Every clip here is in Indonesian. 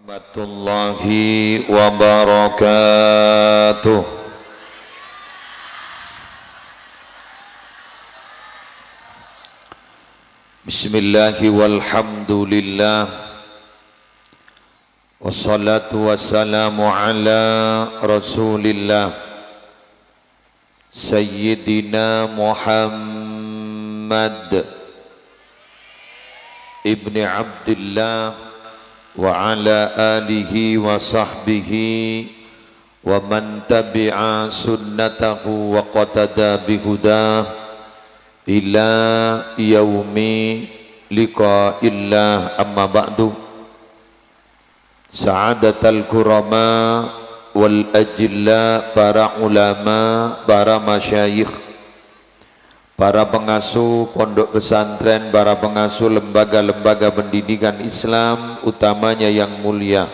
Warahmatullahi wabarakatuh. Bismillahi walhamdulillah. Wassalatu wassalamu ala rasulillah Sayyidina Muhammad ibni Abdillah wa ala alihi wa sahbihi wa man tabi'a sunnatahu wa qatada bihudah ila yaumi liqa'illah, amma ba'du. Sa'adatal kurama wal ajilla, para ulama, para masyayikh, para pengasuh pondok pesantren, para pengasuh lembaga-lembaga pendidikan Islam, utamanya yang mulia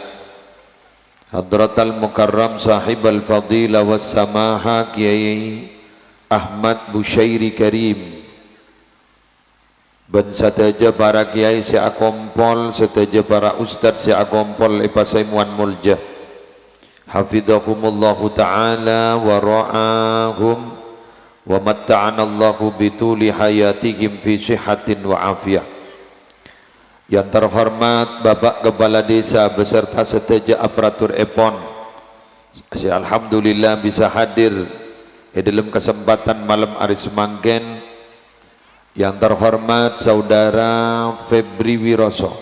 Hadratal Mukarram Sahib Al-Fadilah Wassamaha Kiai Ahmad Bushairi Karim, dan sedaja para kiai seakompol, sedaja para ustadz seakompol ipasaimuan mulja, hafidhahumullahu ta'ala wa ra'ahum wa matta'ana Allahu bituli hayatihim fi sihatin wa afiyah. Yang terhormat Bapak Kepala Desa beserta sedaja aparatur EPON, saya alhamdulillah bisa hadir di dalam kesempatan malam hari semangken. Yang terhormat Saudara Febri Wiroso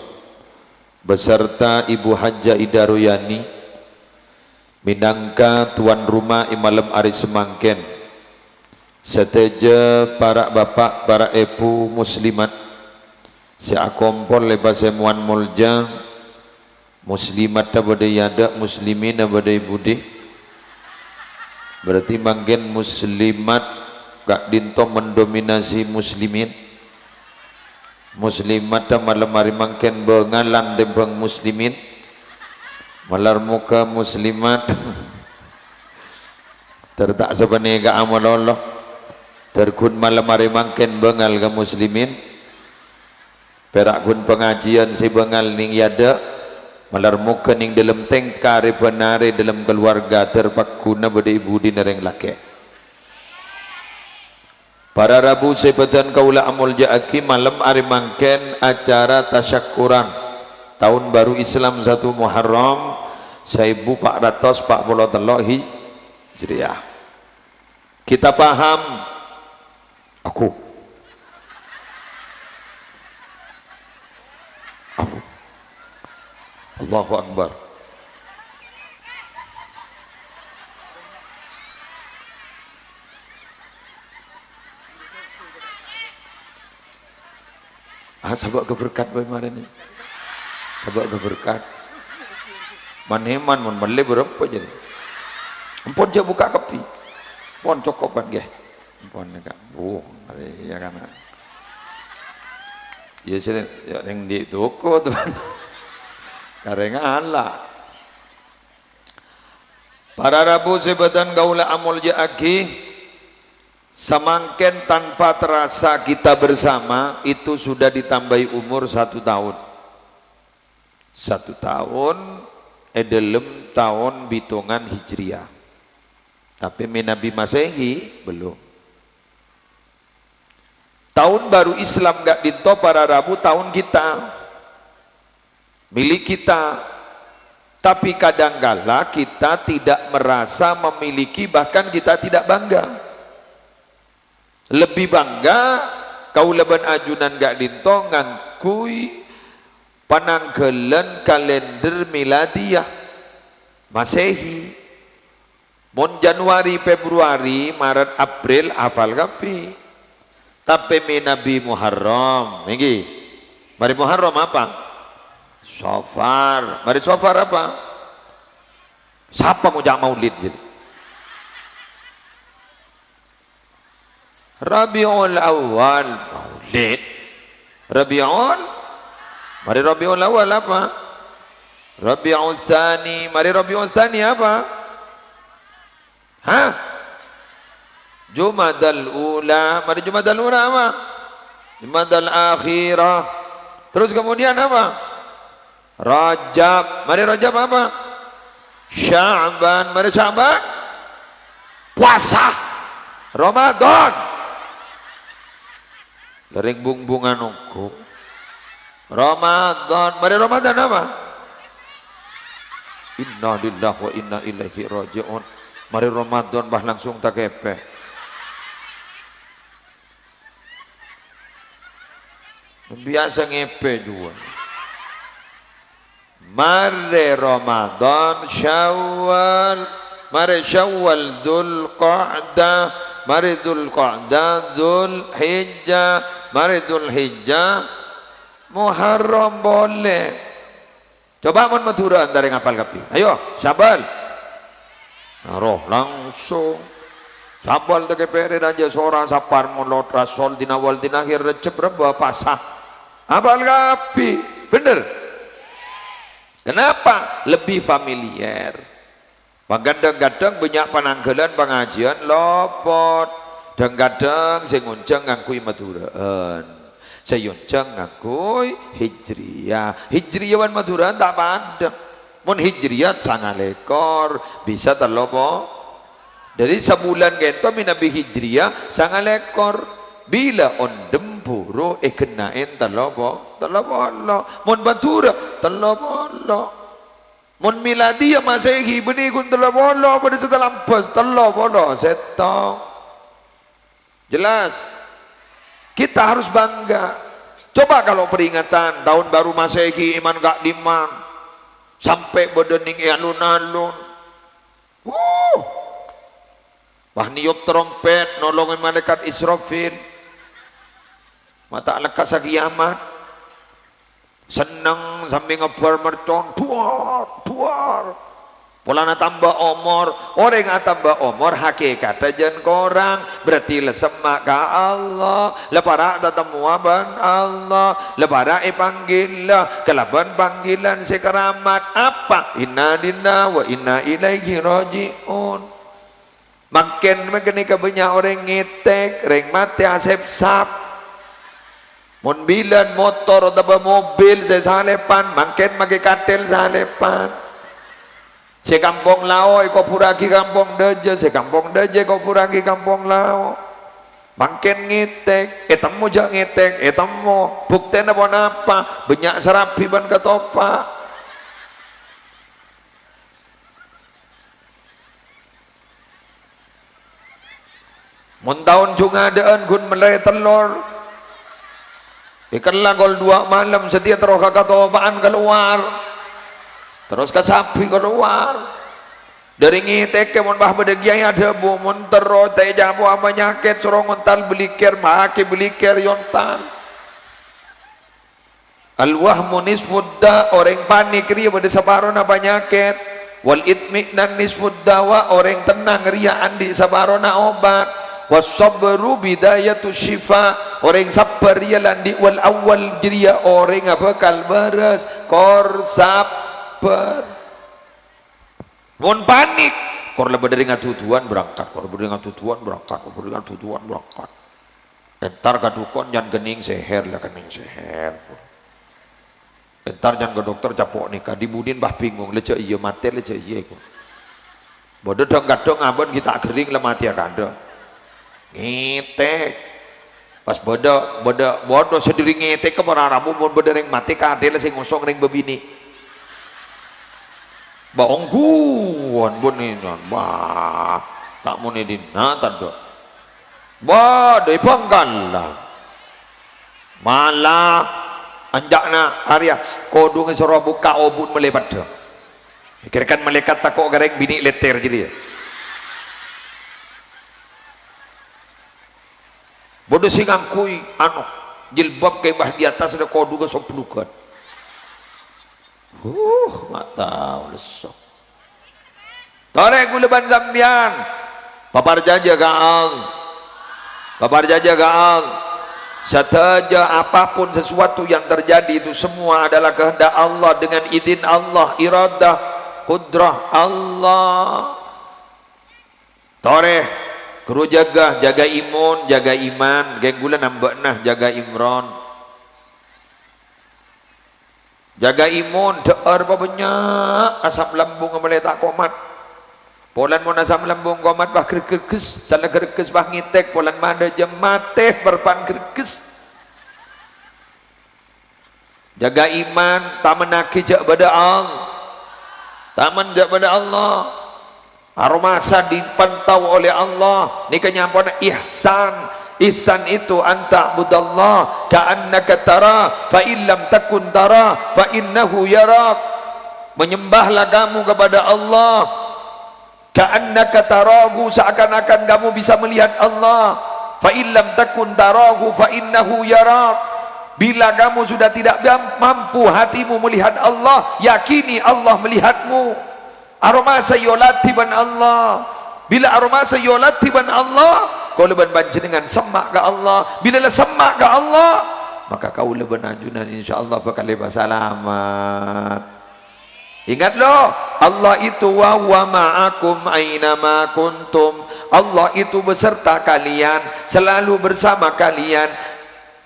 beserta Ibu Hajah Ida Royani minangka tuan rumah malam hari semangken, seteja para bapak, para ibu muslimat seakompol lebasemuan mulja, muslimat badai yada, muslimin badai budi, berarti manggen muslimat gak dinto mendominasi muslimin, muslimat malam hari mangken bengalan dembang muslimin, malar muka muslimat tertak sebenarnya gak amal Allah terkun malam hari mangken bengal ke muslimin, perak kun pengajian si bengal ning yada, malar muka ning dalam tengkari penari dalam keluarga terpakuna pada ibu di nereng laki. Para Rabu sepetan kaula amul ja'aki malam hari mangken acara tasyakuran tahun baru Islam 1 Muharram 1443 Hijriah. Kita paham aku Allahu Akbar. Sabak keberkat bagaimana ni? Sabak keberkat. Maneman mon beli berapa jadi? Empon je buka kopi. Pon cokopan ge. Empon dekat. Oh, ya kan. Ya sih yang di toko tuan. Kareng Allah. Para Rabu sebatan gaula amul ja'aki, semangken tanpa terasa kita bersama itu sudah ditambahi umur 1 tahun. 1 tahun dalam tahun bitungan Hijriah. Tapi Nabi Masehi belum. Tahun baru Islam gak dinto para Rabu tahun kita, milik kita. Tapi kadangkala kita tidak merasa memiliki, bahkan kita tidak bangga. Lebih bangga kau leban ajunan gak dinto ngangkui pananggelan kalender miladiyah Masehi. Mon Januari, Februari, Maret, April hafal kapi. Tapi Nabi Muharram, niki. Mari Muharram apa? Safar. Mari Safar apa? Siapa ngujak maulid jadi? Rabiul Awal maulid. Rabiul, mari Rabiul Awal apa? Rabiul Tsani. Mari Rabiul Tsani apa? Hah? Jumadal Ula. Mari Jumadal Ula apa? Jumadal Akhirah. Terus kemudian apa? Rajab, mari Rajab apa? Sya'ban, mari Sya'ban puasa. Ramadan lering bungan hukum. Ramadan, mari Ramadan apa? Inna lillahi wa inna ilaihi raji'un. Mari Ramadan bah langsung tak kepe. Biasa ngepe juga. Mari Ramadan, Syawal, mari Syawal, Dzulqa'dah, mari Dzulqa'dah, Dzulhijjah, mari Dzulhijjah, Muharram boleh. Coba mun Madura antara ngapal kapi. Ayo, Syabal. Naroh langsung. Syabal tak kepere aja seorang sapar mulot rasol dinawal dinahir recep reba pasah. Apal kapi. Bener. Kenapa? Lebih familiar. Kadang-kadang banyak penanggalan pengajian lopot. Dan kadang sing ngunceng ngakui Maduraan. Sayunceng ngakui Hijriyah. Hijriyawan Maduraan tak padang. Mun Hijriyah sangalekor bisa terlopo. Dari sebulan gento minabi Hijriyah sangalekor. Bila ondem puro kenain terlopo Allah. Mun Madura terlopo Allah. Mun Miladiyah Masehi benih kun terlopo Allah pada setelah pas terlopo Allah setong. Jelas. Kita harus bangga. Coba kalau peringatan tahun baru Masehi iman gak diman sampai bedening alun-alun. Wah niup trompet nolongin malaikat Israfil. Mata lekas kiamat. Senang sambil ngebar mercon duar. Polana tambah omor, orang tambah omor hakikat ajan korang berarti lesemak ka Allah, lepara tatemu aban Allah, lepara panggil lah, kelaban panggilan sekeramat apa? Inna lillahi wa inna ilaihi raji'un. Makin ka banyak orang ngetek, reng mati asep sap. Mun bilan motor atau mobil saya salepan, makin make katel salepan. Se kampung lao iko puragi kampung deje, se kampung deje iko puragi kampung lao. Makin ngetek, etemu jak ngetek, etemu bukten apa banyak serapi ban ketopak. Mun tahun juga adaan gun melai telur. Ikan gol 2 malam setia terus kakatopaan keluar. Terus ke sapi keluar. Dari ngitek ke mun bah bedegiai ada bu mun tero teh jamu apa nyakit suruh ngontal belikir make belikir yontal. Al-wahmu nisfudda orang panik ria pada sabarona penyakit. Wal itminan nisfuddawa orang tenang ria andi sabarona obat. Wasabru bidayatu syifa orang sabar ria landi wal awal jiria orang apa kalbaras kor sabar. Mun panik kor lebih dari ngatutuan berangkat, kor lebih dari ngatutuan berangkat, kor lebih dari ngatutuan berangkat. Entar kadukon jangan gening seher lah kening seher. Entar jangan ke dokter capok nikah dibudin bah bingung lecek iya mati lecek iya ku. Bodoh dong kadang abon kita kering lah mati akada. Ngetek. Pas bodoh sediri ngetek ke para ramu mun bodoh ring mati kadel sing ngosong ring bebini. Baongguan buninan bah tak muni dina tado. Bah dei panggalan. Malah anjakna Arya kodu ngesoro buka obun melepat dah. Kirakan malaikat takok gareng bini leter jadi. Bodoh sing ngangkui anu jilbab ke bah di atas ada kodu ke soplukan. Mata lesok. Torek guleban sambian. Papar jaja gaang. Papar jaja gaang. Sataja apapun sesuatu yang terjadi itu semua adalah kehendak Allah dengan izin Allah, iradah, kudrah Allah. Toreh guru jaga imun, jaga iman, geng gula nambah nah jaga imron. jaga imun, deer banyak asam lambung boleh tak komat. Polan mon asam lambung komat bah kerkes, salah kerkes bah ngitek, polan mana jemateh berpan kerkes. Jaga iman, taman nakijak pada Allah. Taman jak pada Allah. Aromasa dipantau oleh Allah. Ni kenyampun ihsan. Ihsan itu anta budallah ka'annaka tara fa illam takun tara fa innahu yarak. Menyembahlah kamu kepada Allah ka'annaka tarahu, seakan-akan kamu bisa melihat Allah. Fa illam takun tarahu fa innahu yarak. Bila kamu sudah tidak mampu hatimu melihat Allah, yakini Allah melihatmu. Aromasa yolatiban Allah. Bila aromasa yolatiban Allah, kau leban panjenengan semak ke Allah. Bila lah semak ke Allah, maka kau leban anjunan insyaallah bakal lepas selamat. Ingat loh, Allah itu wa huwa ma'akum aina ma kuntum. Allah itu beserta kalian, selalu bersama kalian.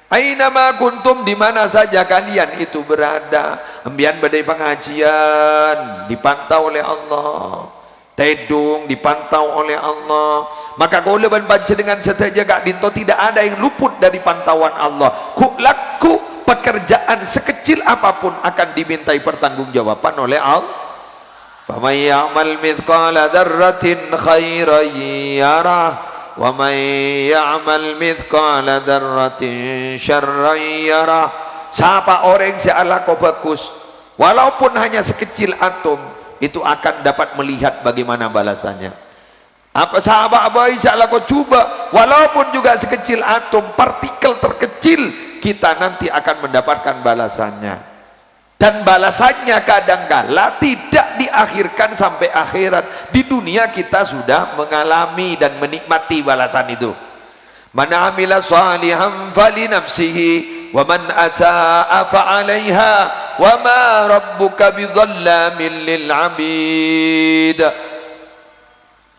Aina ma kuntum, di mana saja kalian itu berada. Ambian badai pengajian dipantau oleh Allah. Tedung dipantau oleh Allah. Maka kau leban baca dengan setiap jaga dinto, tidak ada yang luput dari pantauan Allah. Ku laku pekerjaan sekecil apapun akan dimintai pertanggungjawaban oleh Allah. Faman ya'mal mithqala dzarratin khairan yarah wa man ya'mal mithqala dzarratin syarran yarah. Siapa orang yang kau bagus, walaupun hanya sekecil atom, itu akan dapat melihat bagaimana balasannya. Apa sahabat baik salah kau coba, walaupun juga sekecil atom, partikel terkecil, kita nanti akan mendapatkan balasannya. Dan balasannya kadangkala tidak diakhirkan sampai akhirat. Di dunia kita sudah mengalami dan menikmati balasan itu. Man amila salihan fali nafsihi wa man asaa fa 'alaiha wa ma rabbuka bidzallamin lil 'abid.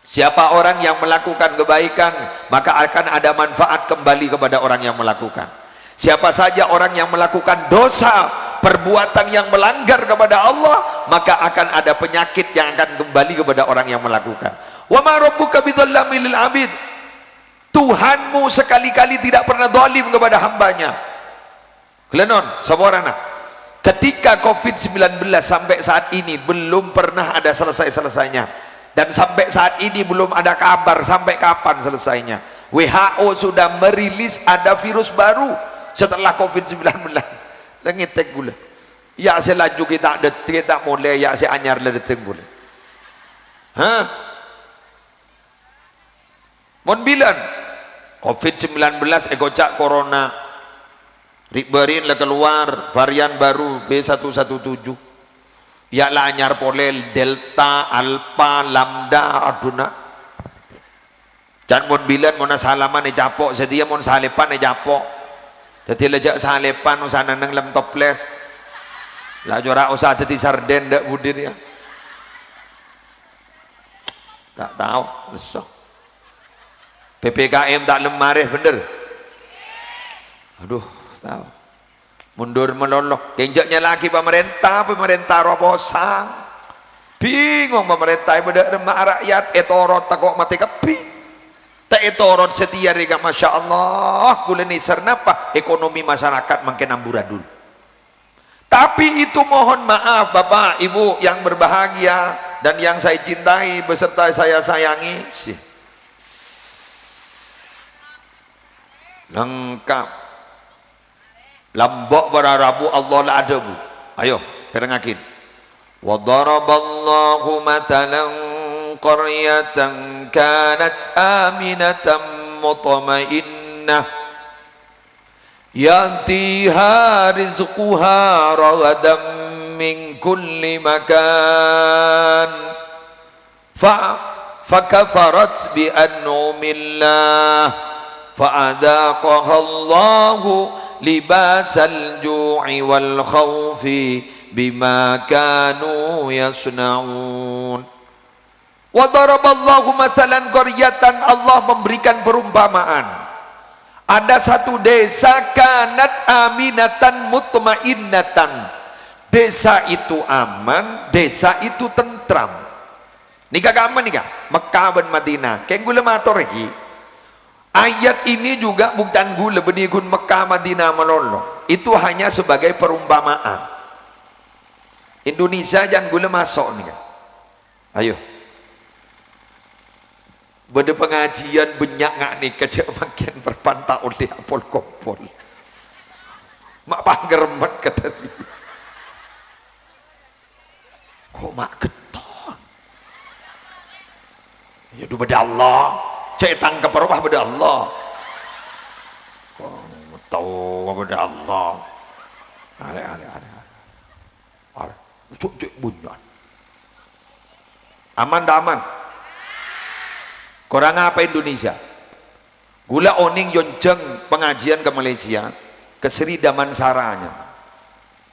Siapa orang yang melakukan kebaikan, maka akan ada manfaat kembali kepada orang yang melakukan. Siapa saja orang yang melakukan dosa, perbuatan yang melanggar kepada Allah, maka akan ada penyakit yang akan kembali kepada orang yang melakukan. Wa ma rabbuka bidzallamin lil 'abid. Tuhanmu sekali-kali tidak pernah zalim kepada hambanya. Kelenon, saborana. Ketika COVID-19 sampai saat ini belum pernah ada selesai-selesainya. Dan sampai saat ini belum ada kabar sampai kapan selesainya. WHO sudah merilis ada virus baru setelah COVID-19. Lengitek gula. Ya selaju kita detik tak mulai ya se anyar le detik gula. Hah? Mon bilan COVID-19 egocak corona. Riberin lah keluar varian baru B117. Ya lah anyar polel delta, alpha, lambda, aduna. Dan mon bilan mon salaman e japok sedia mon salepan e japok. Jadi lejak salepan usana nang lem toples. Lah jora usah dadi sarden dak budin ya. Tak tahu, lesok. PPKM tak lemarih bener. Aduh, tahu. Mundur melolok. Genjaknya lagi pemerintah robosan. Bingung pemerintah pada remak rakyat etorot takok mati kepi. Tak etorot setia rega masya Allah. Gula ni sernapa ekonomi masyarakat makin amburadul. Tapi itu mohon maaf Bapak Ibu yang berbahagia dan yang saya cintai beserta saya sayangi. Lengkap. Lambok berarabu Allah la ada bu. Ayo perengakin. Wa daraballahu matalan qaryatan kanat aminatan mutmainnah yatiha rizquha ragadan min kulli makan fakafarat bi an'umillah fa'adaqaha Allahu libasal ju'i wal khawfi bima kanu yasna'un. Wa daraballahu mathalan qaryatan, Allah memberikan perumpamaan. Ada satu desa kanat aminatan mutmainnatan. Desa itu aman, desa itu tentram. Nikah aman nikah Mekah dan Madinah kayak gula mator lagi. Ayat ini juga bukan gula benikun Mekah Madinah melolo, itu hanya sebagai perumpamaan. Indonesia jangan gula masuk nih. Ayo beda pengajian banyak ngak nih kerja makin berpantau oleh apol kompol mak panggermet kata dia. Kok mak keton ya du beda Allah cetan ke perubah beda Allah kok tahu beda Allah ale cuk bunyan aman dah aman. Korang apa Indonesia? Gula oning yonceng pengajian ke Malaysia, ke Sri Damansaranya.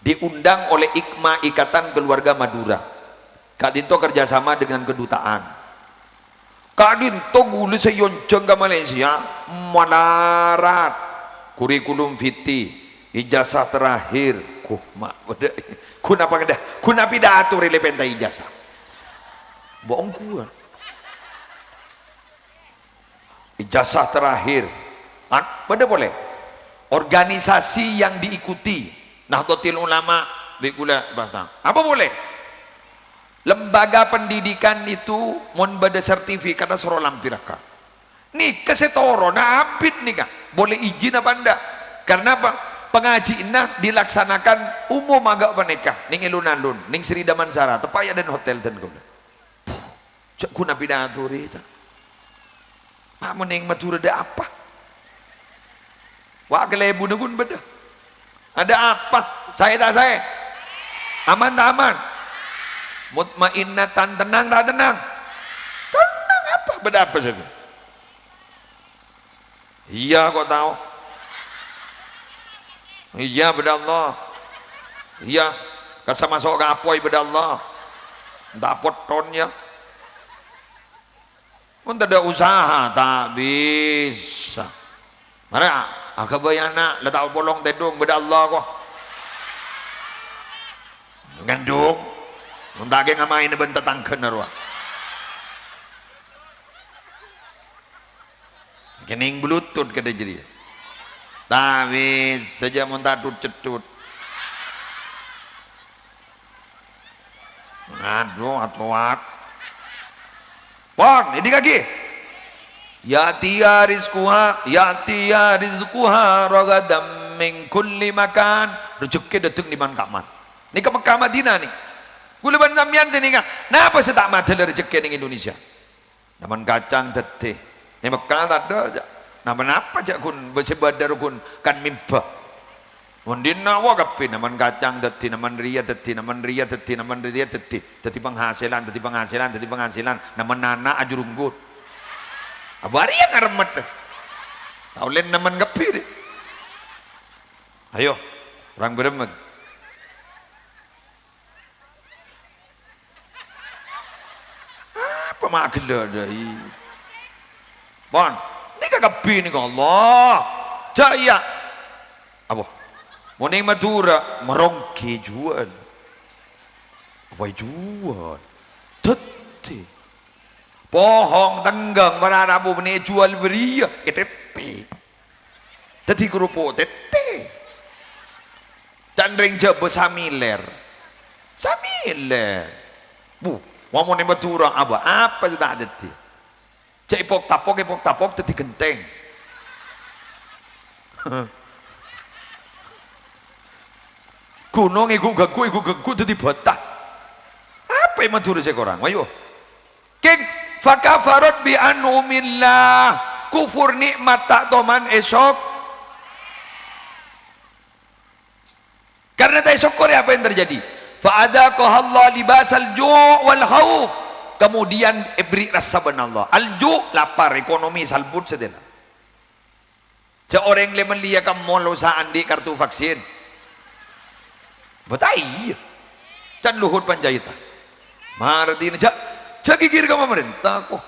Diundang oleh IKMA Ikatan Keluarga Madura. Kak Dinto kerjasama dengan kedutaan. Kak Dinto gula seyonceng ke Malaysia, manarat kurikulum vitae, ijazah terakhir. Kunapa pidato relevan ijazah? Bohong gua. Ijazah terakhir beda boleh organisasi yang diikuti Nahdlatul Ulama bikula batang apa boleh lembaga pendidikan itu mon beda sertifikat suruh lampiraka nih kesetoro nah abid nih kak boleh izin apa anda karena apa pengaji inah dilaksanakan umum agak menikah ning ilun-alun ning Sri Damansara tepaya dan hotel dan kau cek kuna pidato itu mak meneng Madura ada apa? Wak kelebu negun beda. Ada apa? Saya tak saya. Aman tak aman? Mutmainnatan tenang tak tenang? Tenang apa? Beda apa saja? Iya kok tahu? Iya beda Allah. Iya. Kasa masuk ke apoi beda Allah. Tak potonnya. Pun tidak ada usaha tak bisa. Mana agak bayana letak polong tedung beda Allah kok. Ngandung. Untuk ngamain bentar tangken arwah. Kening bluetooth kada jadi. Tak bisa saja mentatut cetut. Ngadu atuat. Pon, ini kaki. Yatiya rizquha ragadam min kulli makan. Rezeki datang di mana kaman. Ini ke Mekah Madinah nih. Gula ban sampean sini kan. Napa saya tak madal rezeki ning Indonesia? Naman kacang teteh. Ini Mekah tak ada. Naman apa jak kun bersebadar kun kan mimba. Mundina wa kape naman kacang teteh, naman ria teteh, naman ria teteh, naman ria teteh. Teteh penghasilan, naman nana ajurunggut. Abari yang ngaremet. Taulen naman kape deh. Ayo, orang beremeg. Apa makna dai? Bon, ini kagabi ni Allah. Jaya. Apa? Moning Madura merongki jual. Apa jual? Tete. Pohong tenggang mararabu beni jual beria. Tete. Tete kerupuk tete. Dan ring jabo samiler. Samiler. Bu, moning Madura apa sudah ada ti. Cek ipok tapok tete genteng. Gunung iku ganggu dadi betah. Apa yang Madura sekorang? Ayo. King fakafarat bi anumillah. Kufur nikmat tak toman esok. Karena tak esok apa yang terjadi? Fa'adaqahallah libasal ju' wal khauf. Kemudian beri rasa benar Allah. Al-ju' lapar ekonomi salbut sedena. Seorang yang melia kamu losaan di kartu vaksin. Betai dan Luhut Panjaitan Mardin gigir ke pemerintah kok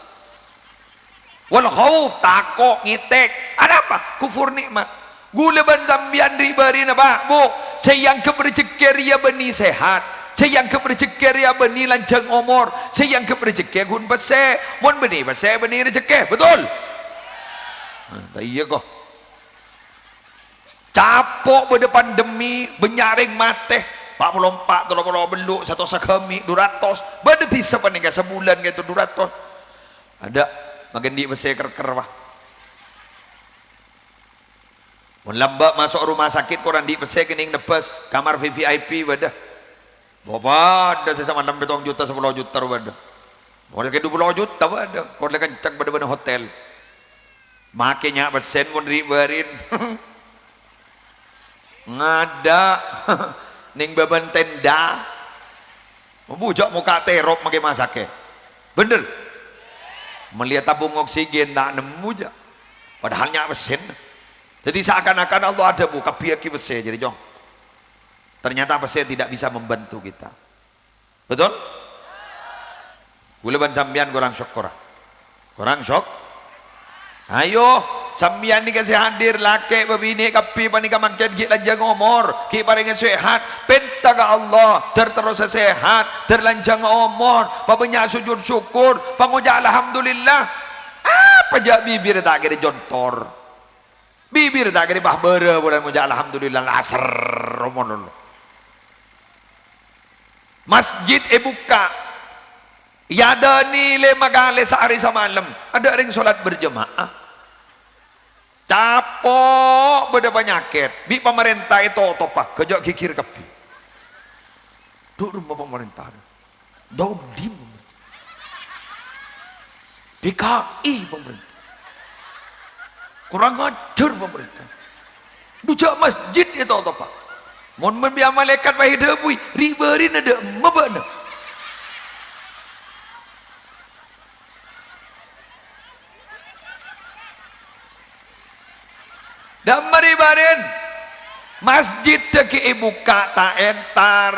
wal khauf takok ngitek ada apa kufur nikmat gula ban zambian ribari na ba bu saya yang keberjekir ya beni sehat, saya yang keberjekir ya beni lanjang umur, saya yang keberjekir gun bese, mon beni bese beni rezeki, betul? Tak iya kok. Capok berdepan demi benyaring mateh 44 kalau beluk satu sekami 200 berdeti sepanjang sebulan gitu 200 ada makin di besi ker wah lambat masuk rumah sakit korang di besi kening nepes kamar VVIP wadah bapak ada sesama 6 juta 10 juta wadah boleh ke 20 juta wadah boleh kencang pada hotel makanya besen pun riberin ngada ning beban tenda membujak muka terop pakai masake bener melihat tabung oksigen tak nemu aja padahal nyak besen jadi seakan-akan Allah ada buka piaki besen jadi jong ternyata besen tidak bisa membantu kita betul guleban sambian kurang syok kurang syok ayo sambian dikasih hadir laki babini kapi panika makin ki lanjang umur ki paling sehat penta ke Allah terus sehat terlanjang umur pabanyak sujud syukur panguja alhamdulillah apa jak bibir tak kira jontor bibir tak kira bahbere bulan muja alhamdulillah asar romon masjid buka ya ada nilai magale sehari semalam ada ring solat berjemaah capok beda penyakit di pemerintah itu otopah kejak kikir kepi duk rumah pemerintah daudim PKI pemerintah kurang ajar pemerintah dujak masjid itu otopah mohon membiar malaikat wahid debui riberin ada mabana dan maribarin masjid deki buka tak entar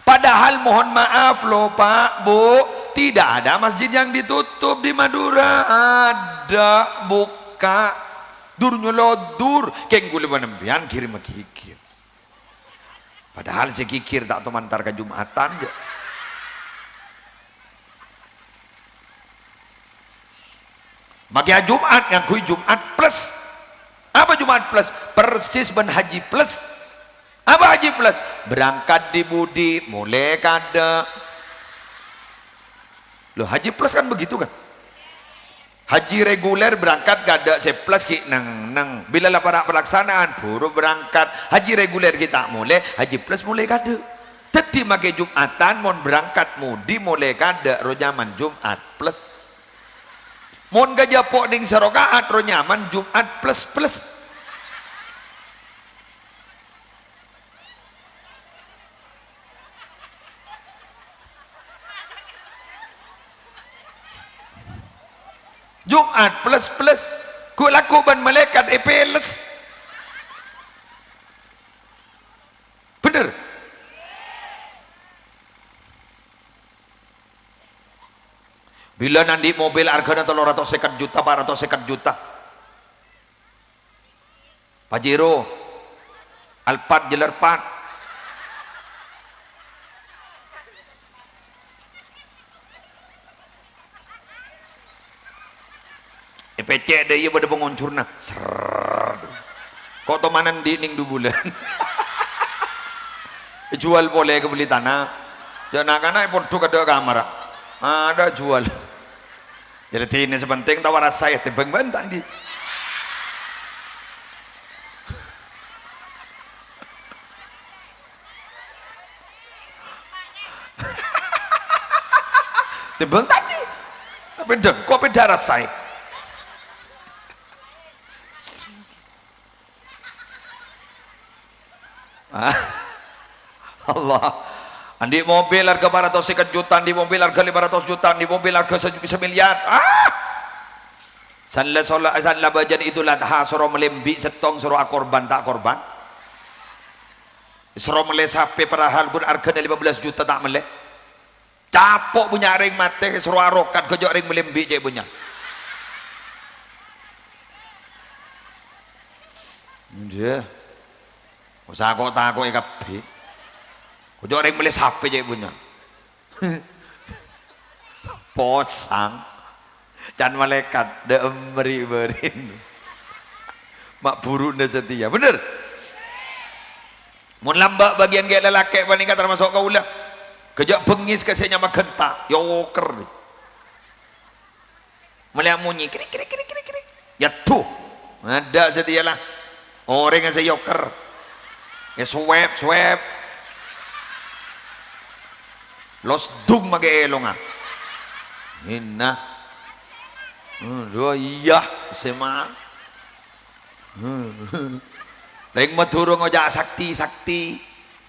padahal mohon maaf loh Pak Bu tidak ada masjid yang ditutup di Madura ada buka durnya lodur keng gule menempian kirim kikir padahal si kikir tak tu mantar ke Jumatan je. Bagi Jumat yang kui Jumat plus apa Jumat plus? Persis ben haji plus. Apa haji plus? Berangkat di budi mulai kada. Loh haji plus kan begitu kan? Haji reguler berangkat kada se plus ki nang. Bila lah para pelaksanaan buru berangkat. Haji reguler kita mulai, haji plus mulai kada. Teti make Jumatan mon berangkat mudi mulai kada ro zaman Jumat plus. Mon gajah pok ding serokaat ro nyaman Jumat plus Jumat plus ku lakuban malaikat epeles bener bila nanti mobil harganya 350 juta 450 juta Pajero Alphard Jelerpat EPC deh iya pada penguncurna kok tomanan di ning 2 bulan jual boleh kebeli tanah jangan karena podo kada kamar ada jual jadi ini sepenting tawar saya tebang bantan di tebang tadi tapi kok beda rasai Allah di mobil harga 450 juta di mobil harga 500 juta di mobil harga 1 miliar sanla bajan itulah suruh melembi setong suruh akorban tak korban suruh meleh sape padahal pun harga 15 juta tak meleh capok punya ring mate suruh arokat kejok ring melembi je punya dia Usah kok takoke kabeh. Ojo arek milih sapi aja punya. Posang. Can malaikat de emri berin. Mak burune setia. Bener? Mun lambak bagian gaya lelaki paling termasuk kaulah. Kejak bengis kasihnya makan tak. Yoker. Melihat munyi. Krik krik krik krik krik. Ya tuh. Ada setialah. Orang yang saya yoker. Ya swab swab. Los dung mage elonga. Inna. Dua iya sema. Leng maturo ngojak sakti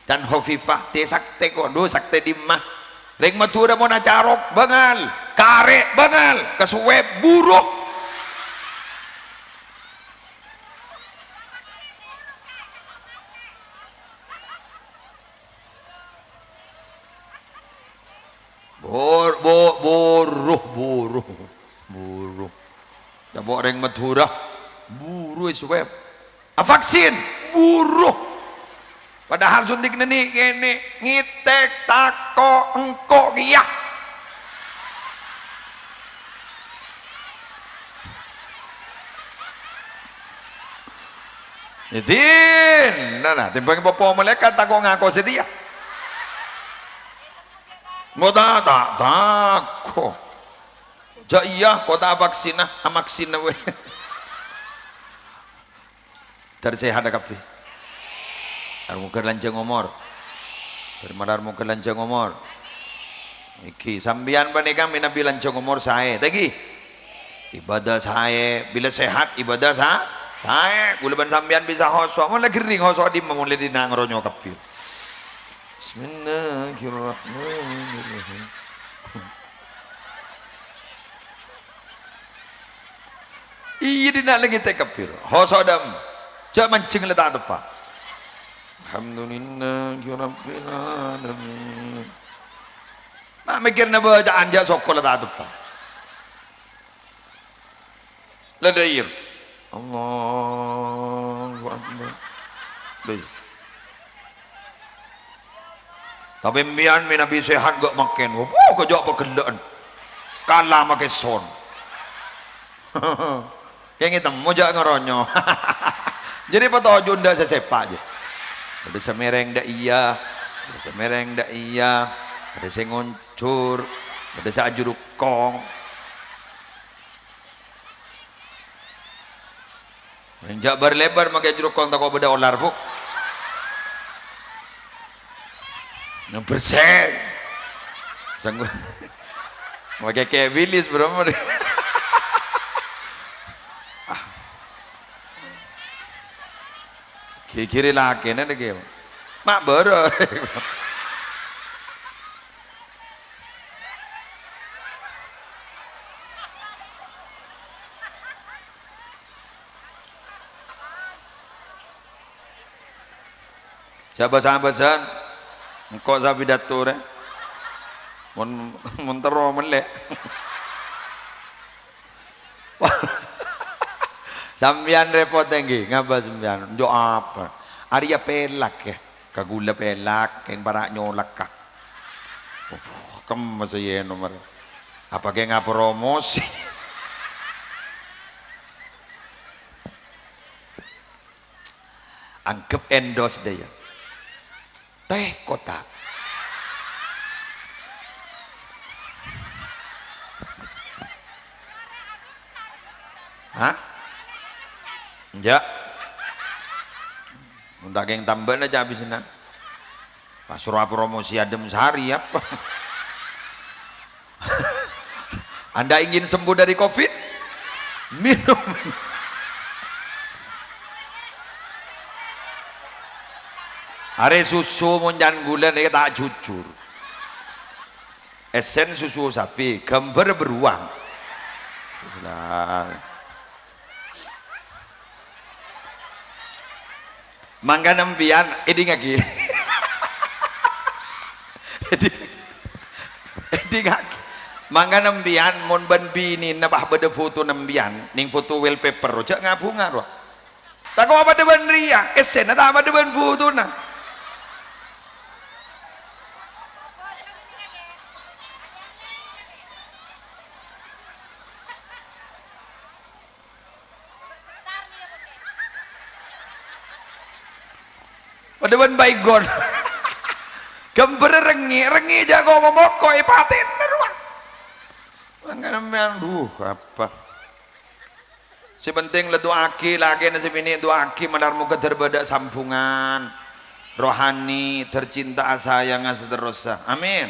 dan hofifah te sakte ko do sakte dimah. Leng matura mo na carok bangal, kare bangal, kesuweb buruk. Buruh. Jabok reng Madura, buruh isweb. Vaksin, buruh. Padahal suntik neni gini ngitek tako engkok giyah. Itin, nah, timbang popo malaikat tako ngako setia. Ngoda tako. Ja iya kota vaksin amaksin we. Dari sehat kapi. Armuka lanceng omor. Dari mana armuka lanceng omor. Iki sambian bani kami nabi lanceng omor saya. Tagi ibadah saya bila sehat ibadah saya. Gulaban sambian bisa hoso. Mau lagi ring hoso di mulai di nangronyo kapi. Bismillahirrahmanirrahim. Iya di nak lagi tekapir. Hoso dam. Jangan mancing letak depan. Alhamdulillahirabbil alamin. Nak mikir nak bacaan jak sokol letak depan. Ladair. Allahu akbar. Baik. Tapi mian Nabi sehat gak makan. Wah, kau jawab pegelaan. Kalah makan son. Yang itu mojak ngeronyo. Jadi petojun ndak sesepak aja. Ada semereng ndak iya, ada semereng ndak iya, ada sengoncur, ada seajuruk kong. Menjak berlebar makai juruk kong tak kau beda olar buk. Yang bersih. Sanggup. Makai kayak bilis bro. Kiri laki ni lagi, mak baru. Siapa sahabat-sahabat, engkau sahabat datur, muntero melek. Sambian repot tinggi, ngapa sambian? Jo apa? Arya pelak ya, kagula pelak, yang barak nyolak kah? Kamu masih ya nomor. Apa kayak ngapa promosi? Anggap endorse dia. Teh kota. Hah? Ya, untuk yang tambah aja habis nak. Pas suruh promosi adem sehari apa? Anda ingin sembuh dari COVID? Minum. Are susu monjan gula nih tak jujur. Esen susu sapi, gambar beruang. Nah. Mangga nembian, ini ngaki. Ini ngaki. Mangga nembian, mon ban bini nabah beda foto nembian, ning foto wallpaper, cak ngabunga roh. tak kau apa depan ria esen tak apa depan futuna depan baygon gambar rengi jago momoko ipatin ruang angkan apa si penting le doaki lagi nasib ini doaki manarmu keterbeda sambungan rohani tercinta sayang seterusnya amin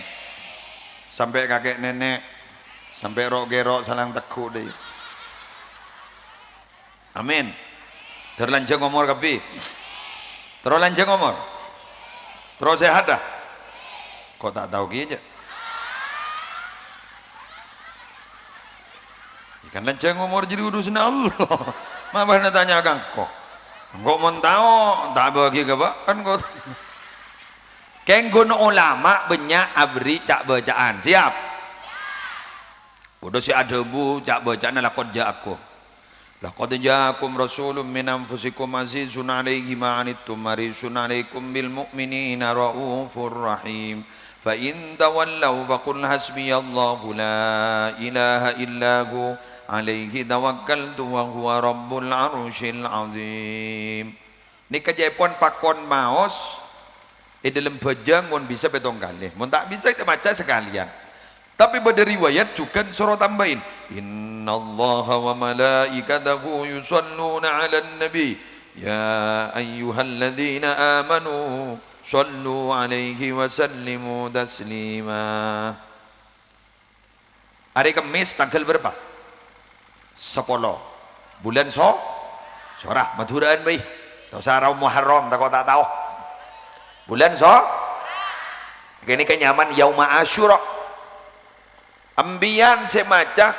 sampai kakek nenek sampai rok gerok salang teku deh amin terlanjang umur kapi terus lanjang umur terus sehat dah kok tak tahu gitu kan lanjang umur jadi urusan Allah apa nak tanya kok mau tahu tak bagi ke pak kan kok kenggono ulama banyak abri cak bacaan siap udah si ada bu cak bacaan lakon aku laqad ja'akum rasulun min anfusikum azizun 'alaihi ma 'anittum harisun 'alaikum bil mu'minina raufur rahim fa in tawallaw faqul hasbiyallahu la ilaha illa hu 'alaihi tawakkaltu wa huwa rabbul 'arsyil 'azim. Ni kejepon pakon maos dalam bejang mun bisa betong kali mun tak bisa kita baca sekalian tapi pada riwayat juga suruh tambahin innallaha wa malaikatahu yusalluna 'alan nabi ya ayyuhalladzina amanu sallu 'alaihi wa sallimu taslima. Hari Kamis tanggal berapa? 10 bulan Sorah Maduraan baik tak sarau Muharram tak kau tak tahu bulan ini kenyaman yauma Asyura ambian semaca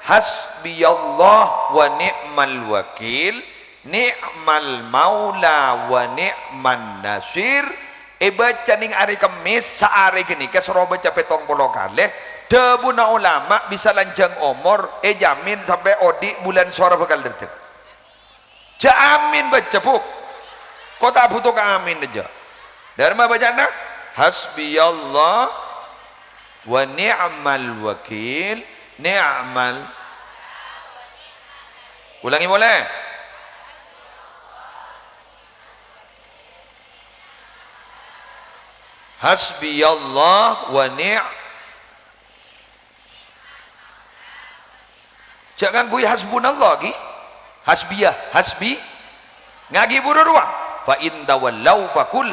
hasbiyallah wa ni'mal wakil ni'mal maula wa ni'man nasir baca ning hari Kamis sehari gini kesoro baca petong puluh kali debuna ulama bisa lanjang umur jamin sampai odi bulan sore bakal detik jamin baca buk kau tak butuh ke amin aja dari mana bacanya hasbiyallah wa ni'mal wakil ni'mal ulangi boleh hasbiyallah wa jangan gue hasbunallah lagi hasbiyah hasbi ngagi buru ruang fa in tawallau fakul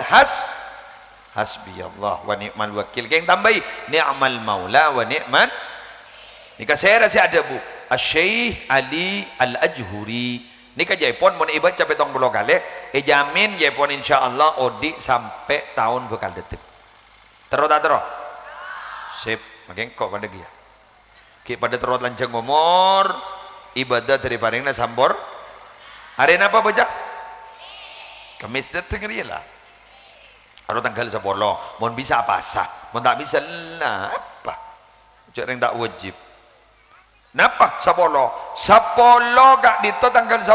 hasbiyallah wa ni'mal wakil yang tambahi ni'mal maula wa ni'man nikah saya rasa ada bu Syekh Ali Al-Ajhuri nikah jaipon mau ibadah capek tong puluh kali jamin jaipon insyaallah odi sampai tahun bakal detik terus tak terus sip makin kok pada dia pada terus lanjang umur ibadah dari paringna sambor hari apa baca Kamis datang lah harus tanggal 10 mohon bisa apa sah mohon tak bisa lah apa cak yang tak wajib napa 10 gak dito tanggal 10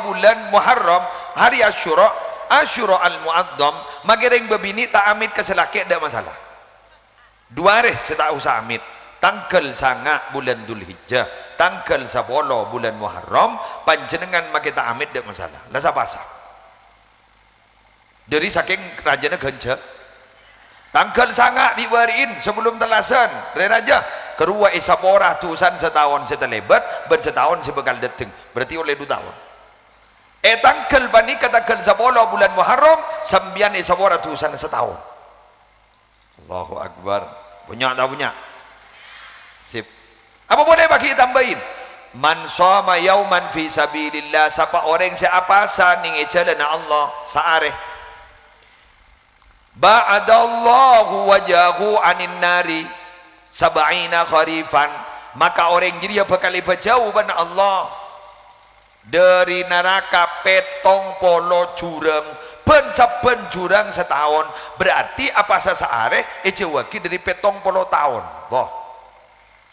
bulan Muharram hari Asyura al-Mu'addam magiring babini tak amit keselaki ada masalah 2 hari saya tak usah amit tanggal sanga bulan Dzulhijjah tanggal 10 bulan Muharram panjenengan makita amit ada masalah lah apa sah dari saking rajanya ganja tanggal sangat dibariin sebelum telasan dari raja kerua isapora tusan setahun setelebat ben setahun sebekal deting berarti oleh 2 tahun tanggal panika tanggal 10 bulan Muharram sambian isapora tusan setahun Allahu Akbar punya tak punya sip apa boleh bagi tambahin man shoma yauman fi sabilillah siapa orang siapa sa ning jalan Allah saareh ba'adallahu wajahu anin nari sab'ina kharifan maka orang jadi bakal jauh bana Allah dari neraka petong polo jurang ben jurang setahun berarti apa sasaare ejewaki dari petong polo tahun loh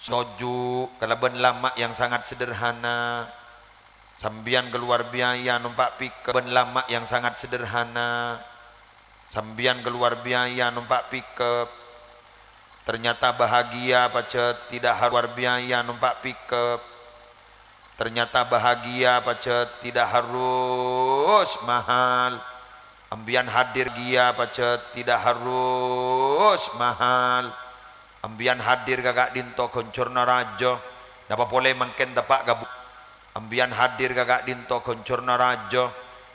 soju kalaban lama yang sangat sederhana Sambian keluar biaya numpak pickup ben lama yang sangat sederhana. Sambian keluar biaya numpak pickup. Ternyata bahagia pacet tidak harus keluar biaya numpak pickup. Ternyata bahagia pacet tidak harus mahal. Ambian hadir dia pacet tidak harus mahal. Ambian hadir gagak dinto koncurna raja. Napa boleh mangken tepak gabu. Ambian hadir gagak dinto koncurna raja.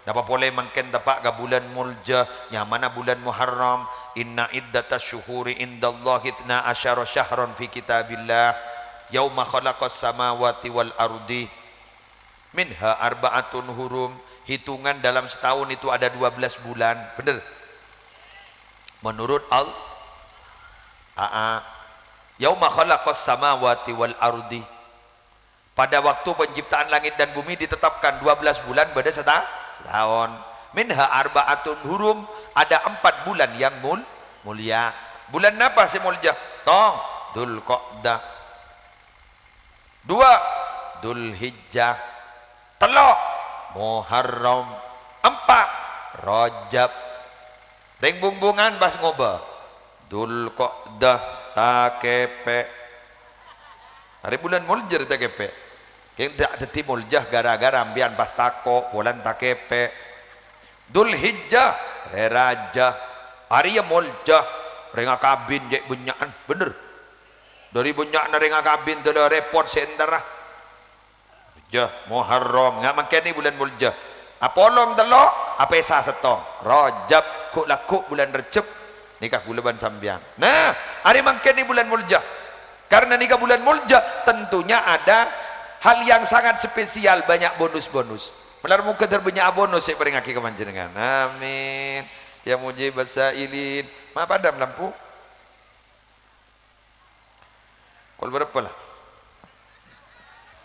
Napa boleh mangken tepak ga bulan mulja. Yang mana bulan Muharram. Inna iddatas syuhuri indallahi 12 syahran fi kitabillah. Yauma khalaqas samawati wal ardi. Minha arba'atun hurum. Hitungan dalam setahun itu ada 12 bulan. Benar? Menurut Yauma khalaqas samawati wal ardi. Pada waktu penciptaan langit dan bumi ditetapkan 12 bulan pada setahun. Minha arba'atun hurum, ada 4 bulan yang mulia. Bulan apa sih mulia? Tong, Dzulqa'dah. 2 Dzulhijjah. 3 Muharram. 4 Rajab. Ring bumbungan pas ngoba. Dzulqa'dah takepe. Hari bulan muljer takepe. Yang tak deti muljah gara-gara ambian pas tako bulan takepe. Dzulhijjah raja. Hari yang muljah renga kabin jek bunyaan bener. Dari bunyak na renga kabin tu repot senterah. Jah Muharram ngak makan ni bulan muljah. Apolong telok apa esa setong. Rajab kuk lakuk bulan Recep nikah bulan sambian. Nah, hari makan ni bulan muljah. Karena nikah bulan muljah tentunya ada hal yang sangat spesial, banyak bonus-bonus. Melar muka terbanyak bonus saya peringaki ke panjenengan. Amin. Ya mujib basailin. Ma padam lampu. Kol berapa lah?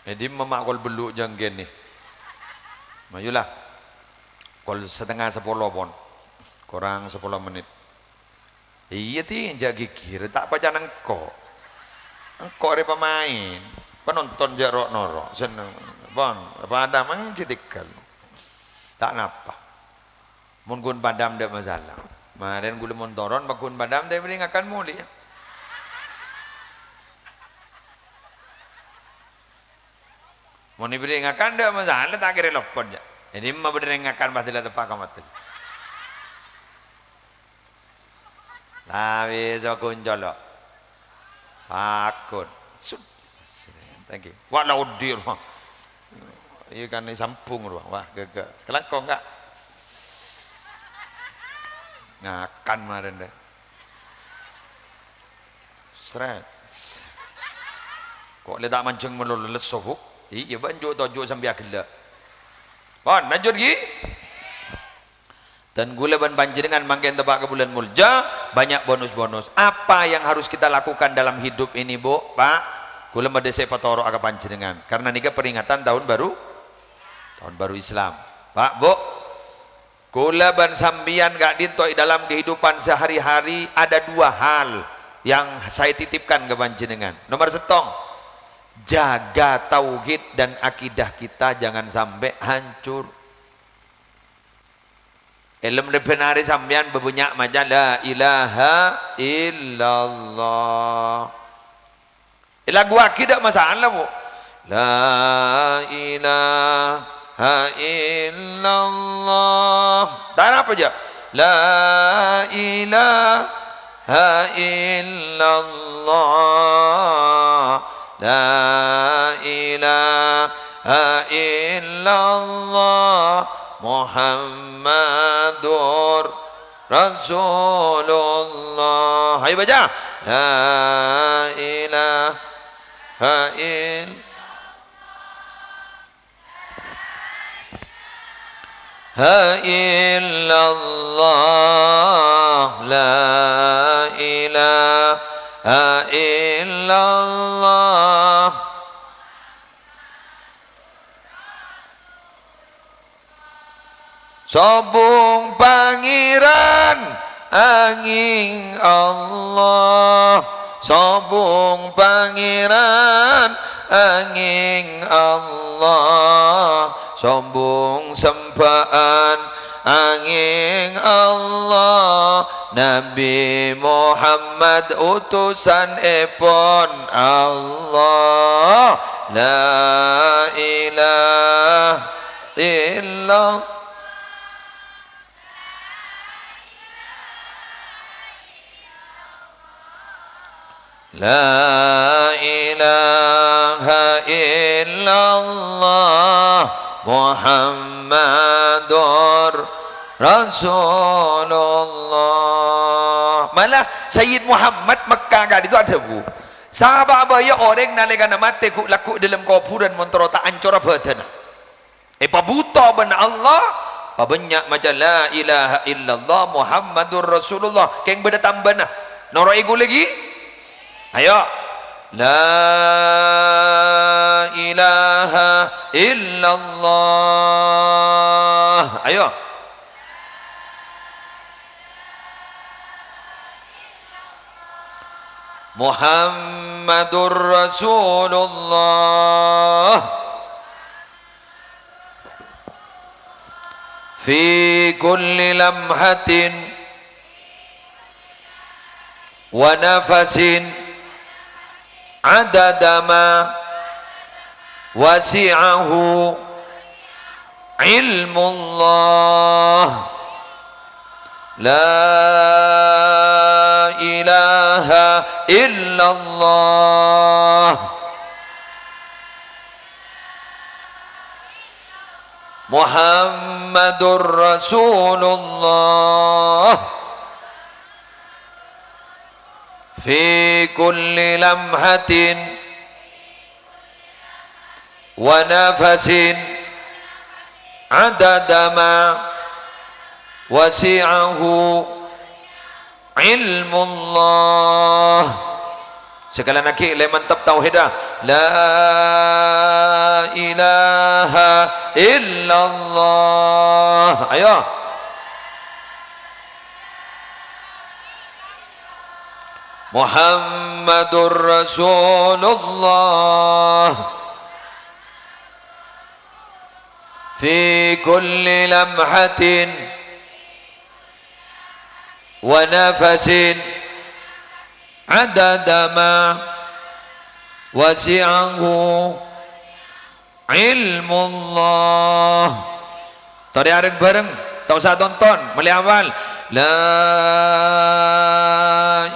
Jadi mamak kol beluk janggen ni. Mayulah. Kol setengah 10 pon. Kurang 10 menit. Iya ti jak gigir tak pajan engko. Engko re pemain. Penonton jarok norok seneng. Bon, padam mang kitikal. Tak napa. Mun gun padam dak masalah. Maren gula montoron bakun padam teh beri akan muli. Mun beri akan dak masalah tak kira lopon ja. Jadi mah beri akan pasti lah tepak kamat. Lawi zakun jolo. Pakun. Thank you. Wah laudir mah. Iya kan ni sampung ruang. Wah gagak. Sekarang kau enggak ngakan kemarin deh. Seret. Kok letak mancing melulu lesok. Iya banjuk tojuk sambil gelak. Bon, lanjut lagi. Dan gula ban panjenengan mangken tebak ke bulan mulja banyak bonus-bonus. Apa yang harus kita lakukan dalam hidup ini, Bu, Pak? Kula medese patoro aga panjenengan karena nika peringatan tahun baru Islam. Pak, Bu, kula ban sambian gak dintoi dalam kehidupan sehari-hari ada 2 hal yang saya titipkan ke panjenengan. Nomor 1, jaga tauhid dan akidah kita jangan sampai hancur. Ilmu bebenari sambian bebunyak maja la ilaha illallah. Lagu akidah masalah, Bu. La ilaha illallah. Dan apa aja? La ilaha illallah. La ilaha illallah. Muhammadur Rasulullah. Ayo baca. La ilaha illallah. La ilaha illallah. Sobung pangeran angin Allah. Sobung pangeran angin Allah. sombong sempaan angin Allah Nabi Muhammad utusan epon Allah la ilaha illallah la ilaha illallah Muhammadur Rasulullah. Malah Sayyid Muhammad Mekah kan itu ada bu. Sahabat abaya orang nalikan mati ku laku dalam kuburan montoro tak ancora badan. Pabuta ben Allah, pabanyak macam la ilaha illallah Muhammadur Rasulullah. Keng beda tambah nah. Noro ego lagi. Ayo. La ilaha illallah. Ayo. Muhammadur Rasulullah fi kulli lamhatin wa nafasin adada ma wasi'ahu ilmullah la ilaha illallah Muhammadur Rasulullah fi kulli lamhatin wa nafasin adada ma wasi'ahu ilmullah. Sekalian lagi le mantap tauhidah la ilaha illallah. Ayo Muhammadur Rasulullah fi kulli lamhatin wa nafasin adada ma wasi'ahu ilmullah. Tadi bareng tak usah tonton mulai awal la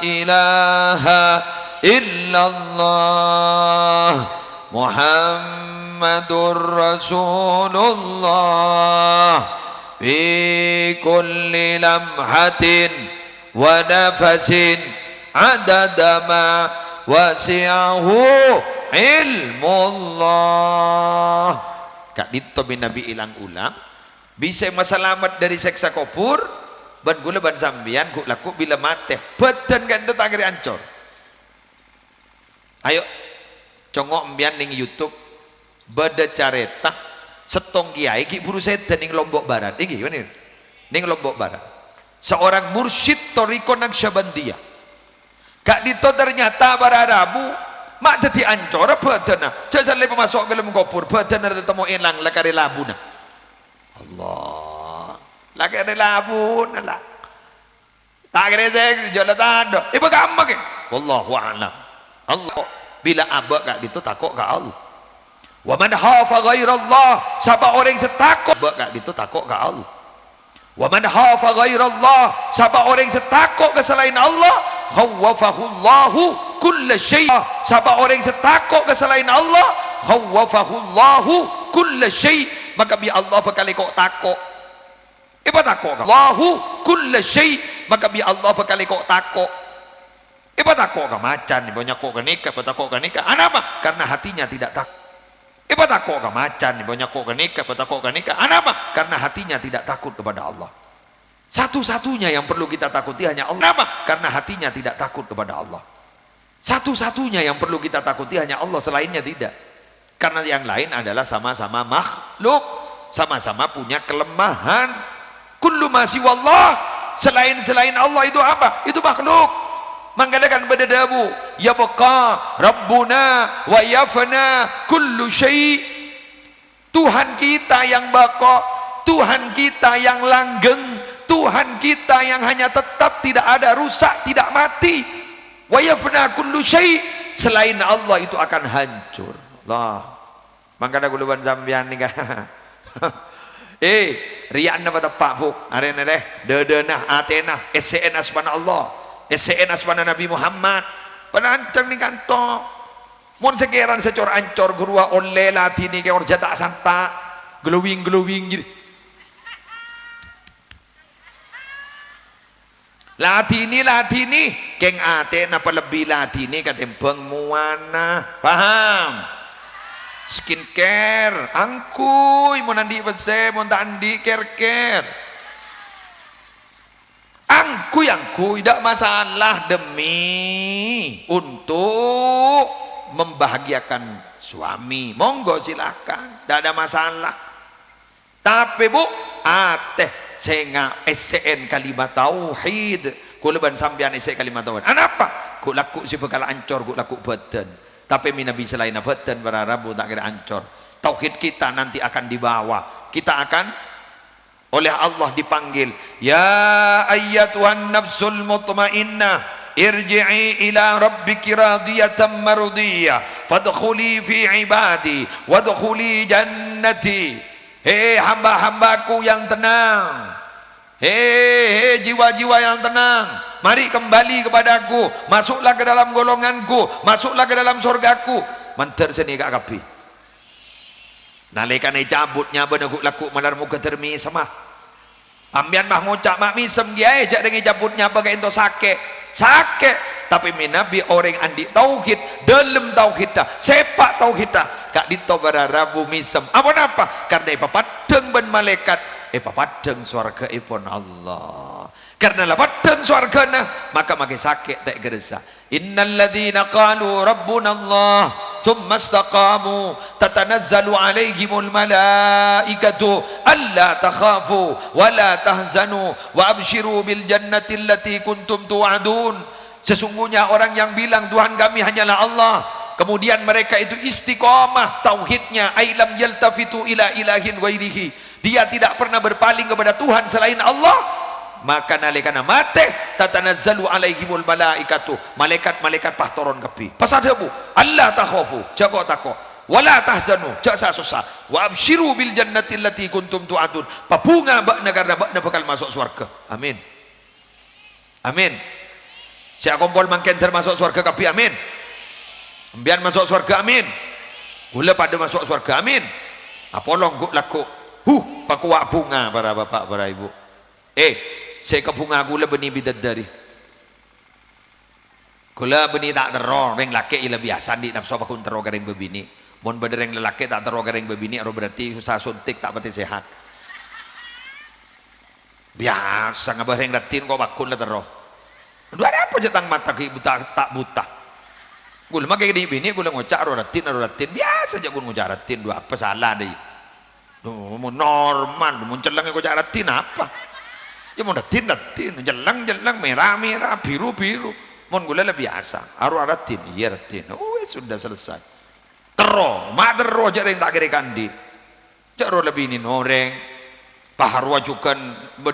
ilaha illallah Muhammadur Rasulullah fi kulli lamhatin wa nafasin adada ma wasi'ahu ilmullah. Kak dito Nabi ilang ulang bisa masalamat dari seksa kubur ban gula ban sambian ku laku bila mati badan kan itu tak kira ancor. Ayo congok mbian ning YouTube beda careta setong kiai ki buru setan ning Lombok Barat iki bener ning Lombok Barat seorang mursyid Toriko Naqsyabandiyah gak dito ternyata bararabu mak dadi ancor badan jasa le pemasok ke dalam kubur badan ada temu ilang lakare labuna Allah lakare labuna lah tak kira saya jalan tanda ibu kamu ke wallahu a'lam Allah bila abak gak dito takut ke Allah. Wa man hafa ghairallah siapa orang setakut abak gak dito takut ke Allah. Wa man hafa ghairallah siapa orang setakut ke selain Allah khawwafahullahu kulla syai' siapa orang setakut ke selain Allah khawwafahullahu kulla syai' maka bi Allah bakal kok takut iba takut Allahu kulla syai' maka bi Allah bakal kok takut iba takut ke macan banyak kok nikah takut ke nikah kenapa karena hatinya tidak takut iba takut ke macan banyak kok nikah takut ke nikah kenapa karena hatinya tidak takut kepada Allah. Satu-satunya yang perlu kita takuti hanya Allah. Kenapa? Karena hatinya tidak takut kepada Allah. Satu-satunya yang perlu kita takuti hanya Allah, selainnya tidak. Karena yang lain adalah sama-sama makhluk, sama-sama punya kelemahan. Kullu ma siwallah, selain Allah itu apa? Itu makhluk. Mengadakan bedadabu yabqa rabbuna wa yafna kullu syai'. Tuhan kita yang bako, Tuhan kita yang langgeng, Tuhan kita yang hanya tetap, tidak ada rusak, tidak mati. Wa yafna kullu syai', selain Allah itu akan hancur. Allah. Mangkana kuluban sampean nih riak na tepak buk arena deh dedenah atena SCN asbana Allah, SCN asbana Nabi Muhammad penancang nih kanto mon sekeran secor ancor gurua oleh latini ke orja tak santa glowing gitu latini keng atena pelebih latini katempeng muana paham. Skincare angkuy mau nandi bese mau tandi care angkuy tidak masalah demi untuk membahagiakan suami, monggo silahkan, tidak ada masalah. Tapi bu ateh senga SCN kalimat tauhid kuleban sambian SCN kalimat tauhid apa ku laku si bekal ancor ku laku badan. Tapi minabi selain abatan para rabu tak kira ancor. Tauhid kita nanti akan dibawa. Kita akan oleh Allah dipanggil, ya ayyatuhan nafsul mutmainnah irji'i ila rabbiki radiyatan mardiyah fadkhuli fi ibadi wadkhuli jannati. Hei hamba-hambaku yang tenang, hei jiwa-jiwa yang tenang, mari kembali kepadaku, masuklah ke dalam golonganku, masuklah ke dalam surgaku. Manter seni kak kapi nalikan cabutnya benagu laku malar muka termi sama ambian mah ngucap mak misem dia ejak dengan cabutnya bagai itu sake tapi minabi orang andi tauhid dalam tauhid sepak tauhid kak dito bararabu misem apa karena papadeng ben malaikat papadeng swarga ipon Allah. Karena lapadeng swargana maka makin sakit tak geresa. Innal ladzina qalu rabbuna Allah thumma istaqamu tatanazzalu alaihimul malaikatu alla takhafu wa la tahzanu wa abshiru bil jannati allati kuntum tu'adun. Sesungguhnya orang yang bilang Tuhan kami hanyalah Allah, kemudian mereka itu istiqomah tauhidnya, ailam yaltafitu ila ilahin ghairihi, dia tidak pernah berpaling kepada Tuhan selain Allah, maka nalikana mate tatanazzalu alaihimul malaikatu, malaikat-malaikat pahtoron kepi pasadabu Allah takhafu jago tako wala tahzanu jasa susah wa abshiru bil jannati allati kuntum tu'adun, pabunga bakna karena bakna bakal masuk surga. Amin amin. Saya kumpul mangken termasuk surga kepi. Amin. Biar masuk surga. Amin. Gula pada masuk surga. Amin. Apolong guk laku pakuak bunga para bapak para ibu. Saya ke bunga gula benih bidadari. Gula benih tak teror, reng laki ila biasa di nafsu pakun teror gareng bebini. Mon badereng lelaki tak teror gareng bebini, aro berarti susah suntik tak pati sehat. Biasa ngabareng ratin kok pakun la teror. Dua ada apa jatang mata ke buta tak buta. Gula makai di bini gula ngocak aro ratin biasa aja gula ngocak ratin dua apa salah deh. Normal, muncelang ngocak ratin apa? Ya mau datin jelang merah biru mon gula lebih biasa aru ratin iya ratin sudah selesai tero mak tero aja yang tak kira kandi jaro lebih ini noreng paharwa juga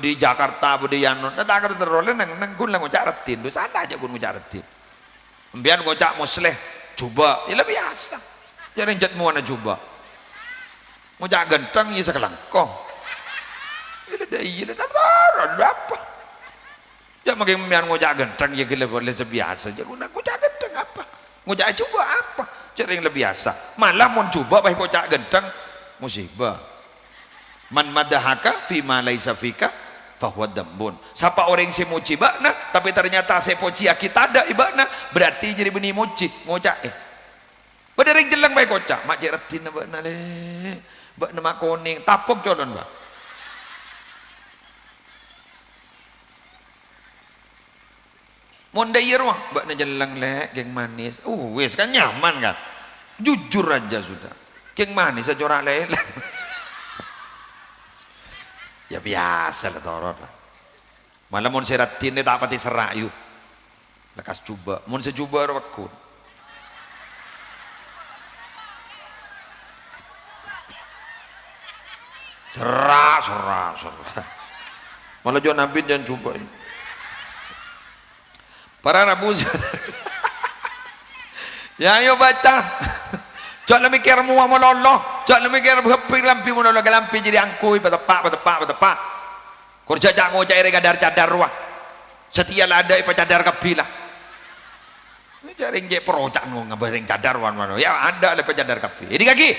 di Jakarta budi yang tak kira tero neng gula ngocak ratin do salah aja gula ngocak ratin ambian ngocak musleh coba ya lebih biasa jangan jat muana coba ngocak genteng iya sekelangkong iya apa ya makin mian ngojak genteng ya gila boleh sebiasa ya guna ngojak genteng apa ngojak coba apa cara yang lebih biasa malah mau coba baik ngojak genteng musibah man madahaka fi ma laisa fika fahuwa dambun. Siapa orang yang muji bakna tapi ternyata saya poci kita ada ibakna berarti jadi benih muji ngocak pada ring jelang baik kocak mak jeretin bakna le bakna mak koning tapok colon bak mondai rumah bakna jelang lek geng manis wes kan nyaman kan jujur aja sudah geng manis aja orang lele ya biasa lah torot lah malah mon seratin tak pati serayu lekas coba mon secoba rakun Serak. Malah John Nabi jangan coba ini. Para Rabu. Ya ayo baca. Cok le mikir mu amololo, cok le mikir heping lampi mu lolo galampi jadi angkui betepak. Kerja jango cair cadar wah. Setia ada ipa cadar kapilah. Jaring je perocak ngabaring cadar wan. Ya ada le cadar kapi. Ini kaki.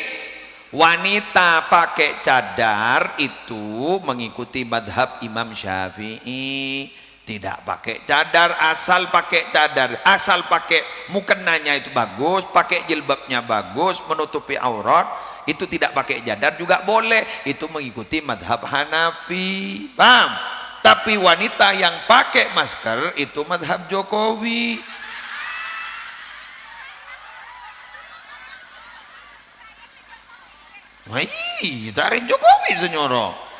Wanita pakai cadar itu mengikuti madhab Imam Syafi'i. Tidak pakai cadar, asal pakai mukenanya itu bagus, pakai jilbabnya bagus, menutupi aurat, itu tidak pakai cadar juga boleh. Itu mengikuti madhab Hanafi, paham? Tapi wanita yang pakai masker itu madhab Jokowi. Wah, tarik Jokowi senyoro.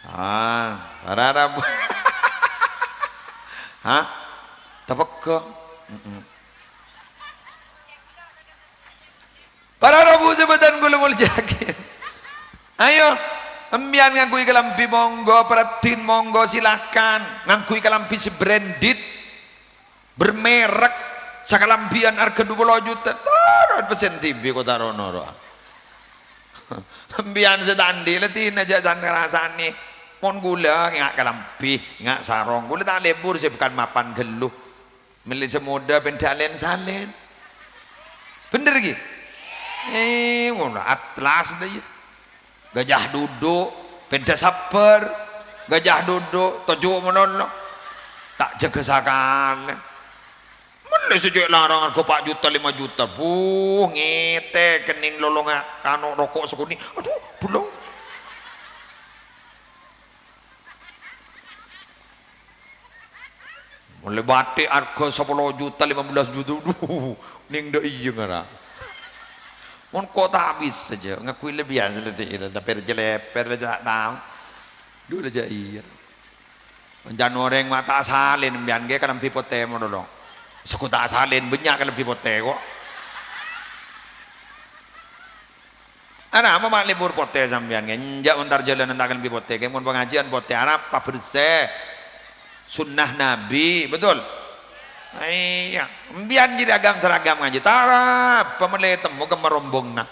Rara. Hah? Tapakka. Para Rabu sebatan gula mul jakin. Ayo, ambian ngakui kelampi monggo, peratin monggo silakan. Ngakui kelampi sebranded, bermerek, sakalampian harga 20 juta. Taruh pesen TV kota Ronoro. Ambian sedandi letin aja sana rasani. Mon gula ngak kelampi, ngak sarong. Gula tak lebur saya bukan mapan geluh. Milih semuda pentalen salen. Bener gitu. Ngono atlas deh. Gajah duduk, penta saper, gajah duduk, tojo menolong. Tak jaga sakan. Mana sejak larang harga 4 juta 5 juta. Ngete kening lolong kano rokok sekuni. Aduh, belum. Mulai batik harga 10 juta 15 juta. Ning dah iya ngara. Mon kok tak habis saja. Ngakui lebihan tapi jeleper tak tahu. Dulu aja iya. Jangan orang mata salin bian ge kan pipote mo dulu. Suku tak salin banyak kan pipote kok. Ana apa mak libur pote sampean ge. Njak antar jalan antar pipote ge mun pengajian pote Arab apa bersih. Sunnah Nabi, betul? Iya, biar jadi agam seragam ngaji. Tarap, pemelih temu ke merombong nak.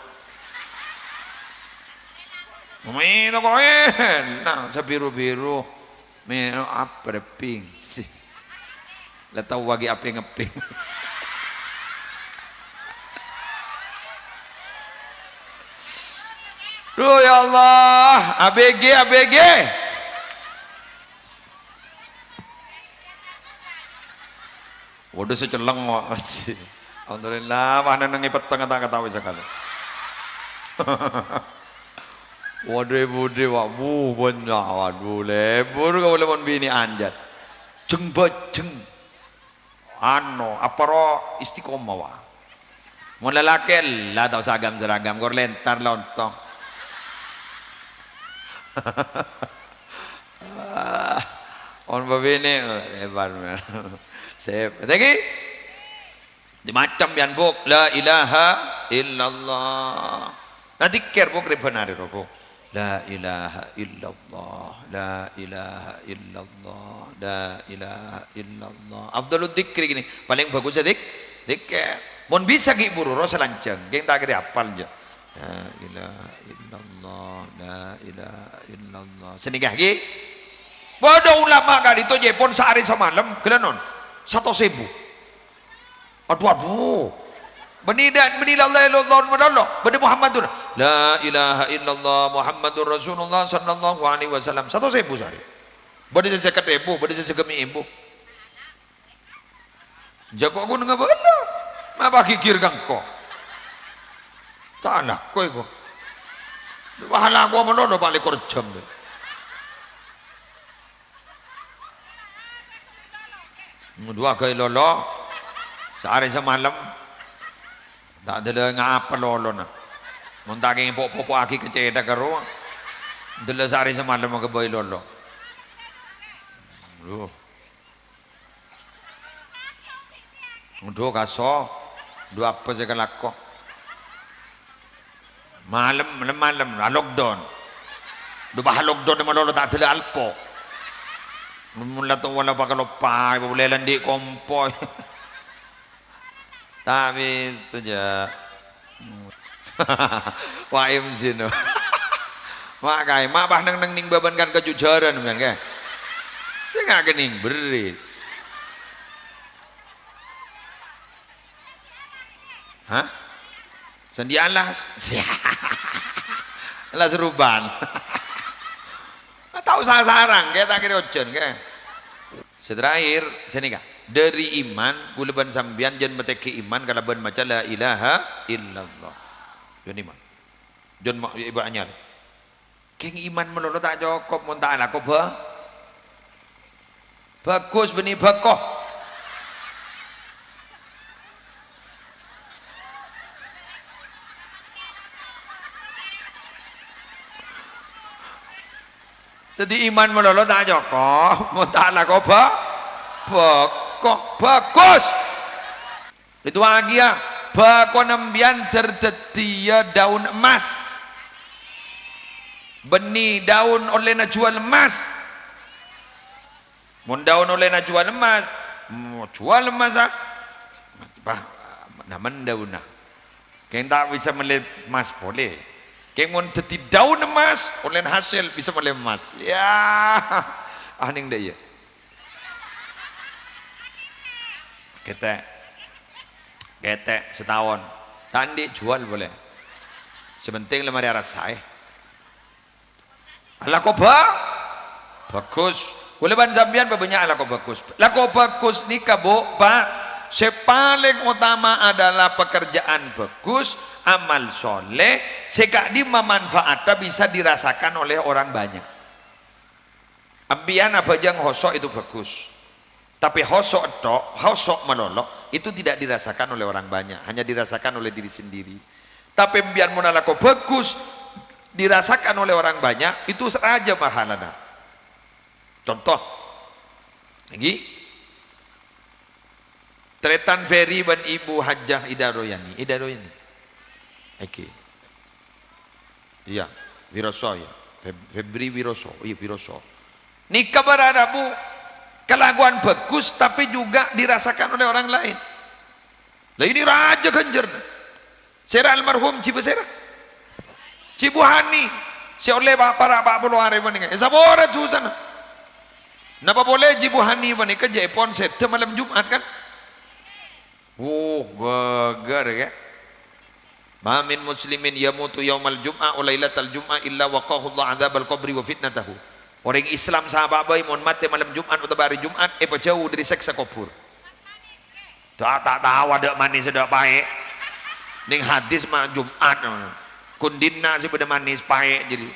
Itu kok nah, sebiru-biru. Meno apa ping sih? Letau wagi apa ngeping. Duh ya Allah, ABG. Waduh seceleng sih. Alhamdulillah, mana nangi peteng kata wis sekali. Waduh budi wabu banyak waduh lebur kau boleh bini anjat. Jeng bajeng. Ano aparo istiqomah wa. Mun lelaki lah tau seragam gor lentar lontong. On babini lebar. Sep. Lagi di macam yang buk la ilaha illallah. Nanti ker buk ribanari buk. La ilaha illallah, la ilaha illallah, la ilaha illallah. Afdalud dzikri gini, paling bagus dzikir. Mun bisa gi buru ro selanceng, geng tak kira apal je. La ilaha illallah, la ilaha illallah. Senigah gi. Bodoh ulama kali itu je pun sehari semalam, kelanon. 1.000. Aduh. Benilah Allah illallah, beni Muhammadur. La ilaha illallah Muhammadur Rasulullah sallallahu alaihi wasallam. 1.000 sehari. Beni sesekat ibu, beni sesegemi ibu. Jago aku dengan bala. Ma bagi kir kangko. Tak nak kowe ko. Bahala aku menono balik kerjam deh. Dua kali lolo sehari semalam tak ada ngapa lolo na muntaging popo aki keceda karo dela sehari semalam ke boy lolo dua kaso dua apa sih kalako malam lockdown bah lockdown naman lolo tak tila alpo mula to wala pa kalopay boleh landi kompoy tapi saja waim sino mak kay mabah nang ning beban kan kejujuran kan kay nggak gening beri hah sendialah lah seruban tahu sarang kayak tak kira ojen kayak seterakhir sini kak dari iman guleban sambian jen meteki iman kalau ben maca la ilaha illallah jen iman jen ibu anyar keng iman melulu tak cukup mun tak laku bagus benih bakoh jadi iman melulu tak cukup mun tak laku bakoh bagus itu lagi ya bakoh nembian terdetia daun emas benih daun oleh na jual emas mun daun oleh na jual emas mau jual emas bah naman daun nah keng tak bisa melih emas boleh keng mun teti daun emas oleh hasil bisa melih emas ya aning dah ya ketek setahun tandi jual boleh sebenting lemari rasai ala ko bagus kuleban zambian banyak ala ko bagus ni kabo pak sepaling utama adalah pekerjaan bagus amal soleh sekak di manfaatnya bisa dirasakan oleh orang banyak ambian apa jang hosok itu bagus tapi hosok melolok itu tidak dirasakan oleh orang banyak hanya dirasakan oleh diri sendiri tapi ambian monalako bagus dirasakan oleh orang banyak itu saja mahalana contoh lagi Tretan Ferry dan Ibu Hajjah Ida Royani oke iya Wiroso ya Febri Wiroso iya Wiroso nikah berada bu kelakuan bagus tapi juga dirasakan oleh orang lain lah ini raja Ganjar Sera almarhum Cibu Sera Cibu Hani si oleh para pak puluh hari menikah sabore tuh sana napa boleh Cibu Hani menikah Jepon sete malam Jumat kan bagar ya ma min muslimin yamutu yaumal jum'ah wa lailatal jum'ah illa waqahu Allah adzabal qabri wa fitnatahu orang Islam sahabat bayi mon mati malam Jumat atau hari Jumat jauh dari seksa kubur tak tahu ada manis ada baik ning hadis mah Jumat kundinna sih pada manis baik jadi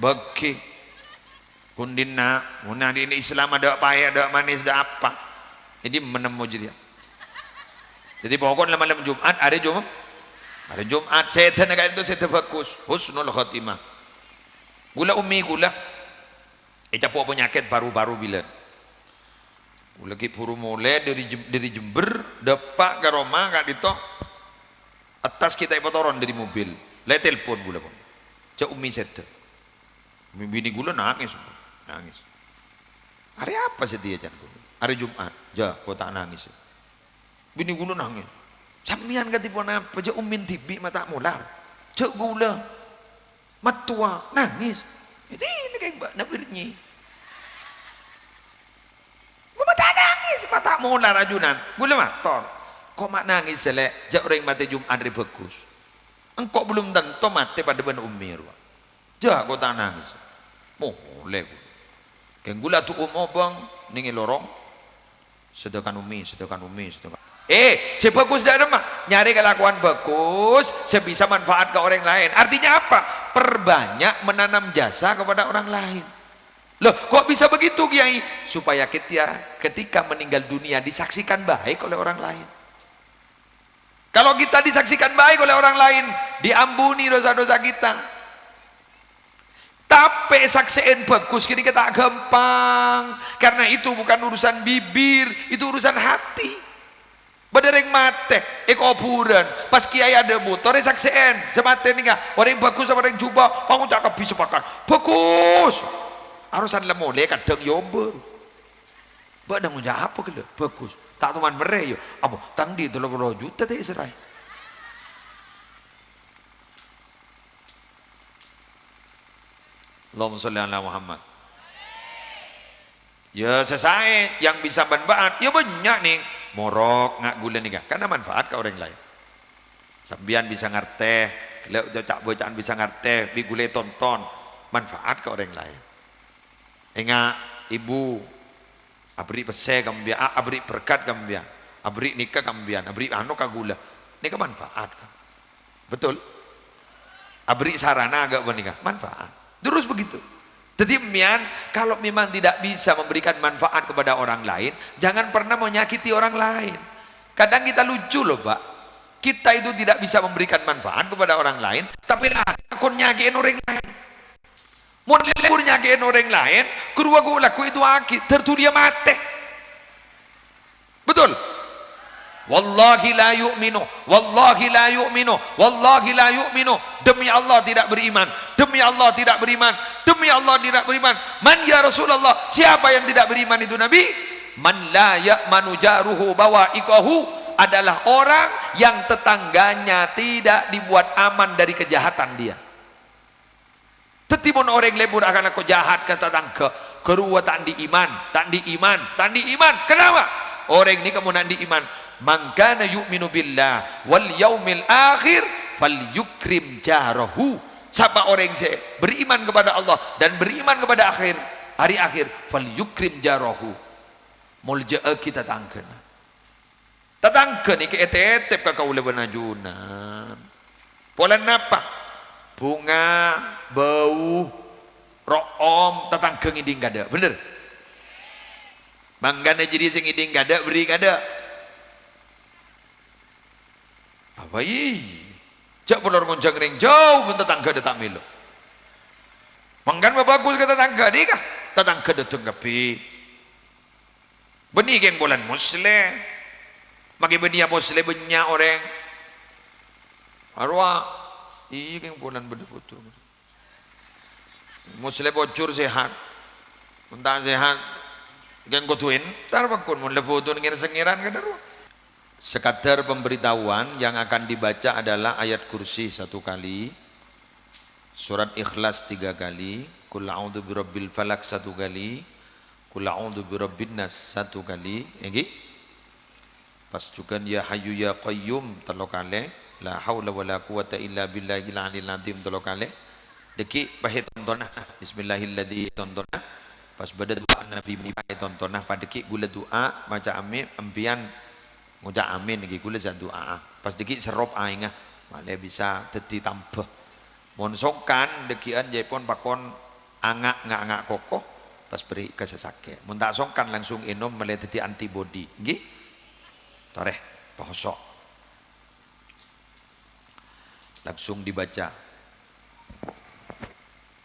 bagi kundinna mun ini Islam ada baik ada manis ada apa jadi menemu jadi pokoknya malam Jumat hari Jumat setan negara itu setan bagus husnul khatimah gula umi gula capuk penyakit baru-baru bila lagi puru mulai dari Jember depak ke Roma kak dito atas kita ipotoron dari mobil le telepon gula pun cak umi setan bini gula nangis hari apa setia can hari Jumat kau tak nangis bini gula nangis samian katipun apa cak umin tibi mata mular cak gula matua nangis ini kayak mbak nabirnya mata nangis mata mular rajunan gula mator kok mak nangis selek jak orang mati Jumat hari bagus engkau belum tentu mati pada ben umir jak kau tak nangis boleh kayak gula tu bang ningi lorong sedangkan umi si bagus dah mah nyari kelakuan bagus saya bisa manfaat ke orang lain artinya apa perbanyak menanam jasa kepada orang lain loh kok bisa begitu Kiai supaya kita ketika meninggal dunia disaksikan baik oleh orang lain kalau kita disaksikan baik oleh orang lain diampuni dosa-dosa kita tapi saksiin bagus kita tak gampang karena itu bukan urusan bibir itu urusan hati Badereng mate, kuburan. Pas kiai ada motor, saksian. Semate nih kak, orang bagus sama orang jubah, kamu cakap bisa pakai. Bagus. Harusan lemole kadang yober. Badang udah apa gitu? Bagus. Tak teman mereh yo. Apa? Tangdi 30 juta teh serai. Allahumma sholli ala Muhammad. Ya selesai yang bisa manfaat. Ya banyak nih. Morok ngak gula nih karena manfaat ke orang lain. Sambian bisa ngerti, cak bocaan bisa ngerti, bi gule tonton, manfaat ke orang lain. Ingat ibu, abri pese kambian, abri berkat kambian, abri nikah kambian, abri anu kagula, nikah manfaat kan? Betul? Abri sarana agak menikah, manfaat. Terus begitu. Jadi kalau memang tidak bisa memberikan manfaat kepada orang lain, jangan pernah menyakiti orang lain. Kadang kita lucu loh Pak, kita itu tidak bisa memberikan manfaat kepada orang lain, tapi aku nyakitin orang lain. Mau lebur nyakitin orang lain, kedua gue laku itu akid, tertulia mati. Betul? Wallahi la yu'minu, wallahi la yu'minu, wallahi la yu'minu. Demi Allah tidak beriman, demi Allah tidak beriman, demi Allah tidak beriman. Man ya Rasulullah, siapa yang tidak beriman itu Nabi? Man la ya'manu jaruhu bawa'iqahu, adalah orang yang tetangganya tidak dibuat aman dari kejahatan dia. Tetimun orang lebur akan aku jahat kata tangke, kedua tak di iman, tak di iman, tak di iman. Kenapa? Orang ini kamu nak di iman. Man kana yu'minu billah wal yaumil akhir falyukrim jarahu. Siapa orang yang beriman kepada Allah dan beriman kepada hari akhir, falyukrim jarahu. Mulja'a kita tangken. Tatangken iki etetep ka kaula benajunan. Polan apa? Bunga, bau, room, tatangken iding kada. Bener? Manggana jadi sing iding kada, beri kada. Apa ini? Jak pelor ngoncang ring jauh pun tetangga datang milo. Manggan bagus ke tetangga dia kah? Tetangga datang kapi. Benih geng bulan muslim. Magi benih muslim banyak orang. Arwah. Iya geng bulan berdefutur. Muslim bocor sehat. Entah sehat. Geng kotuin. Tarbakun mun lefutur ngir sengiran ke darwah. Sekadar pemberitahuan yang akan dibaca adalah ayat kursi 1 kali, surat ikhlas 3 kali, qul a'udzu birabbil falaq 1 kali, qul a'udzu birabbin nas 1 kali, nggih. Pas juga ya hayyu ya qayyum 3 kali, la haula wala quwata illa billahil aliyil azim 3 kali. Deki bahe tontonah bismillahilladzi tontonah. Pas bada doa Nabi bahe tontonah padeki gula doa maca amin ampian ngucap amin lagi gula za doa. Pas deki serop aingah malah bisa teti tambah. Mon sokan dekian jaipon pakon angak kokoh pas beri kesesake. Mun tak sokan langsung minum malah teti antibody. Nggih. Toreh bahasa. Langsung dibaca.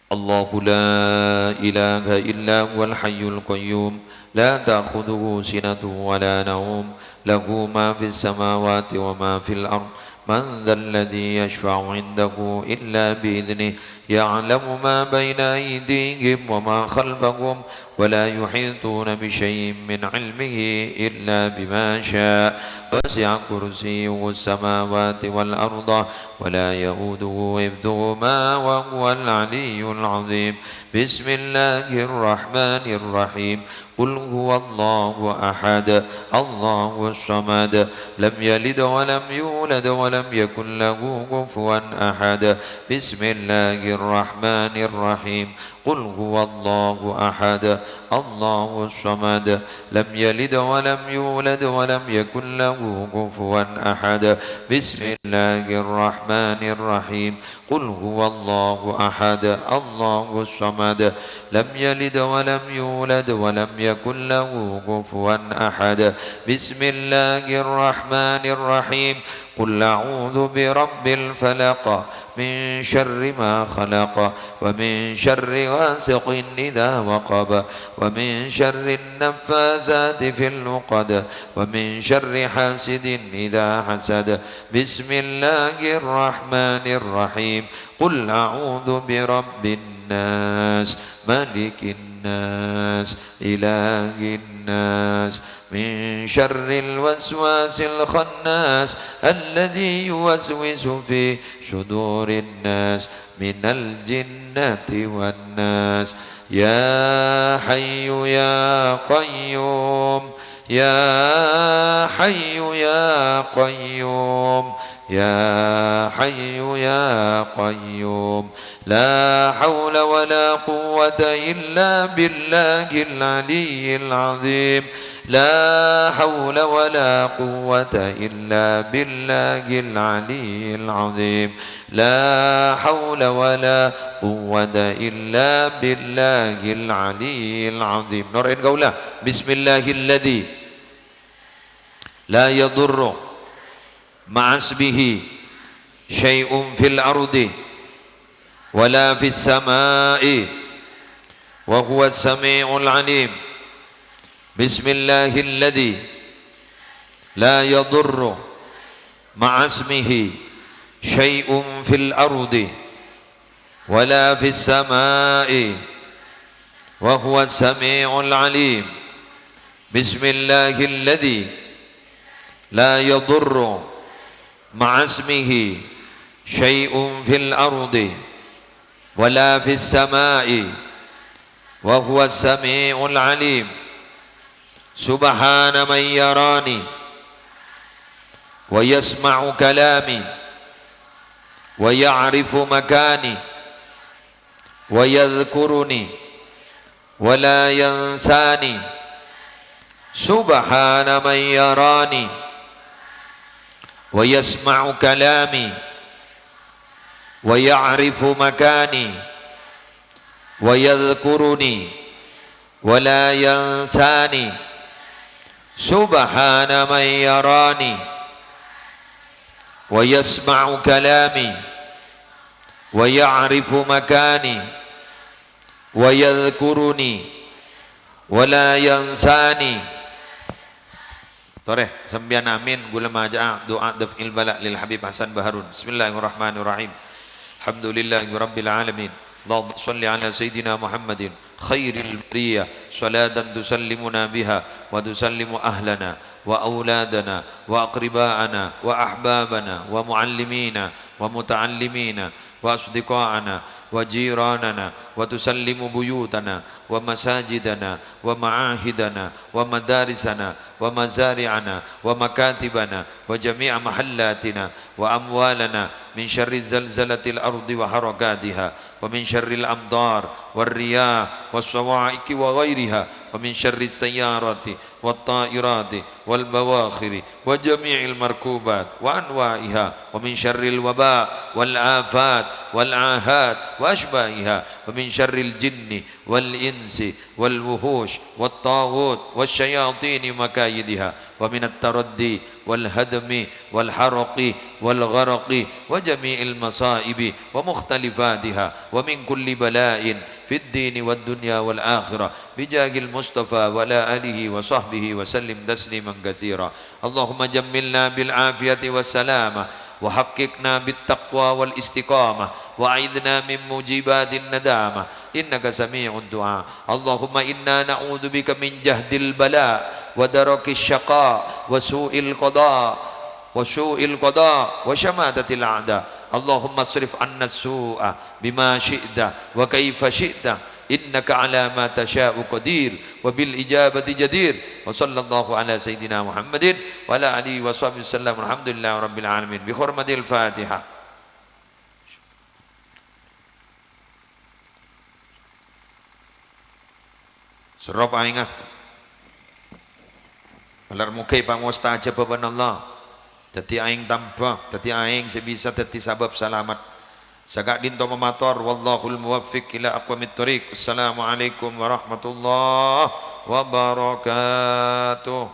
Allahu la ilaha illa huwal hayyul qayyum la ta'khudhuhu sinatun wa la nawm lahu ma fis samawati wa ma fil ard man dhal ladzi yashfa'u 'indahu illa bi idhnihi ya'lamu ma bayna aydihim wa ma khalfahum wa la yuhituna bi shay'in min 'ilmihi illa bima sha'a wasi'a kursiyyuhu as-samawati wal arda wa la ya'uduhu hifdhuhuma wa huwal 'aliyyul 'azim. Bismillahirrahmanirrahim. Qul huwallahu ahad, Allahus samad, lam yalid wa lam yulad wa lam yakul lahu kufuwan ahad. Bismillahirrahmanirrahim. Qul huwallahu ahad, Allahus samad, lam yalid wa lam yulad wa lam yakul lahu kufuwan ahad. Bismillahirrahmanirrahim. Qul huwallahu ahad, Allahus samad, lam yalid wa lam yulad wa lam yakul lahu kufuwan ahad. Bismillahirrahmanirrahim. قل أعوذ برب الفلق من شر ما خلق ومن شر غاسق إذا وقب ومن شر النفاثات في العقد ومن شر حاسد إذا حسد بسم الله الرحمن الرحيم قل أعوذ برب الناس ملك الناس إله الناس من شر الوسواس الخناس الذي يوسوس في صدور الناس من الجنة والناس يا حي يا قيوم يا حي يا قيوم يا حي يا قيوم لا حول ولا قوة إلا بالله العلي العظيم لا حول ولا قوة إلا بالله العلي العظيم لا حول ولا قوة إلا بالله العلي العظيم. نورين قولا بسم الله الذي لا يضر مع اسمه شيء في الأرض ولا في السماء وهو السميع العليم. بسم الله الذي لا يضر مع اسمه شيء في الأرض ولا في السماء وهو السميع العليم. بسم الله الذي لا يضر مع اسمه شيء في الأرض ولا في السماء وهو السميع العليم. سبحان من يراني ويسمع كلامي ويعرف مكاني ويذكرني ولا ينساني. سبحان من يراني ويسمع كلامي ويعرف مكاني ويذكرني ولا ينساني. سبحان من يراني ويسمع كلامي ويعرف مكاني ويذكرني ولا ينساني. Toreh, sembian amin gula maja'a doa daf'il bala lil Habib Hasan Baharun. Bismillahirrahmanirrahim. Alhamdulillahi rabbil alamin. Allahumma salli ala sayyidina Muhammadin khairil bariyah salatan tusallimuna biha wa tusallimu ahlana wa auladana wa aqriba'ana wa ahbabana wa muallimina wa muta'allimina wa asdiqa'ana wa jiranana wa tusallimu buyutana wa masajidana wa ma'ahidana wa madarisana wa mazari'ana wa makatibana wa jami'a mahallatina wa amwalana min syarri zalzalatil ardi wa harakatiha wa min syarril amdar wal riyah was sawa'iqi wa ghairiha wa min syarri sayyarati wat ta'irati wal bawakhiri wa jami'il markubat wa anwa'iha wa min syarril waba wal afat wal ahad wa ashbahiha wa min syarril jinni wal insi wal wuhush wat taghut wasyayatin makayidiha wa min at-taraddi wal hadmi wal haraqi wal gharaqi wa jami'il masaibi wa mukhtalifatiha wa min kulli bala'in fid dini wad dunya wal akhirah bijahil mustafa wa la alihi wa sahbihi wa sallim tasliman katsira. Allahumma jammilna bil afiyati was salamah wa haqiqna bit taqwa wal istiqamah wa a'idna min mujibatin nadamah innaka sami'ud du'a. Allahumma inna na'udzu bika min jahdil bala wa darakis syaqa wa su'il qada wa syamatatil a'da. Allahumma asrif anna su'a bima syi'ta wa kaifa syi'ta innaka ala ma tasha'u qadir wa bil ijabati jadir. Wa sallallahu ala sayyidina Muhammadin wa ala alihi wa sahbihi wasallam. Alhamdulillahi rabbil alamin. Bi hurmatil Fatihah. Surah aingah alar mukai pangustaja baban Allah dadi aing tambah dadi aing sebisa dadi sabab selamat sagak dinto mamator wallahul muwaffiq ila aqwamit thoriq. Assalamualaikum warahmatullahi wabarakatuh.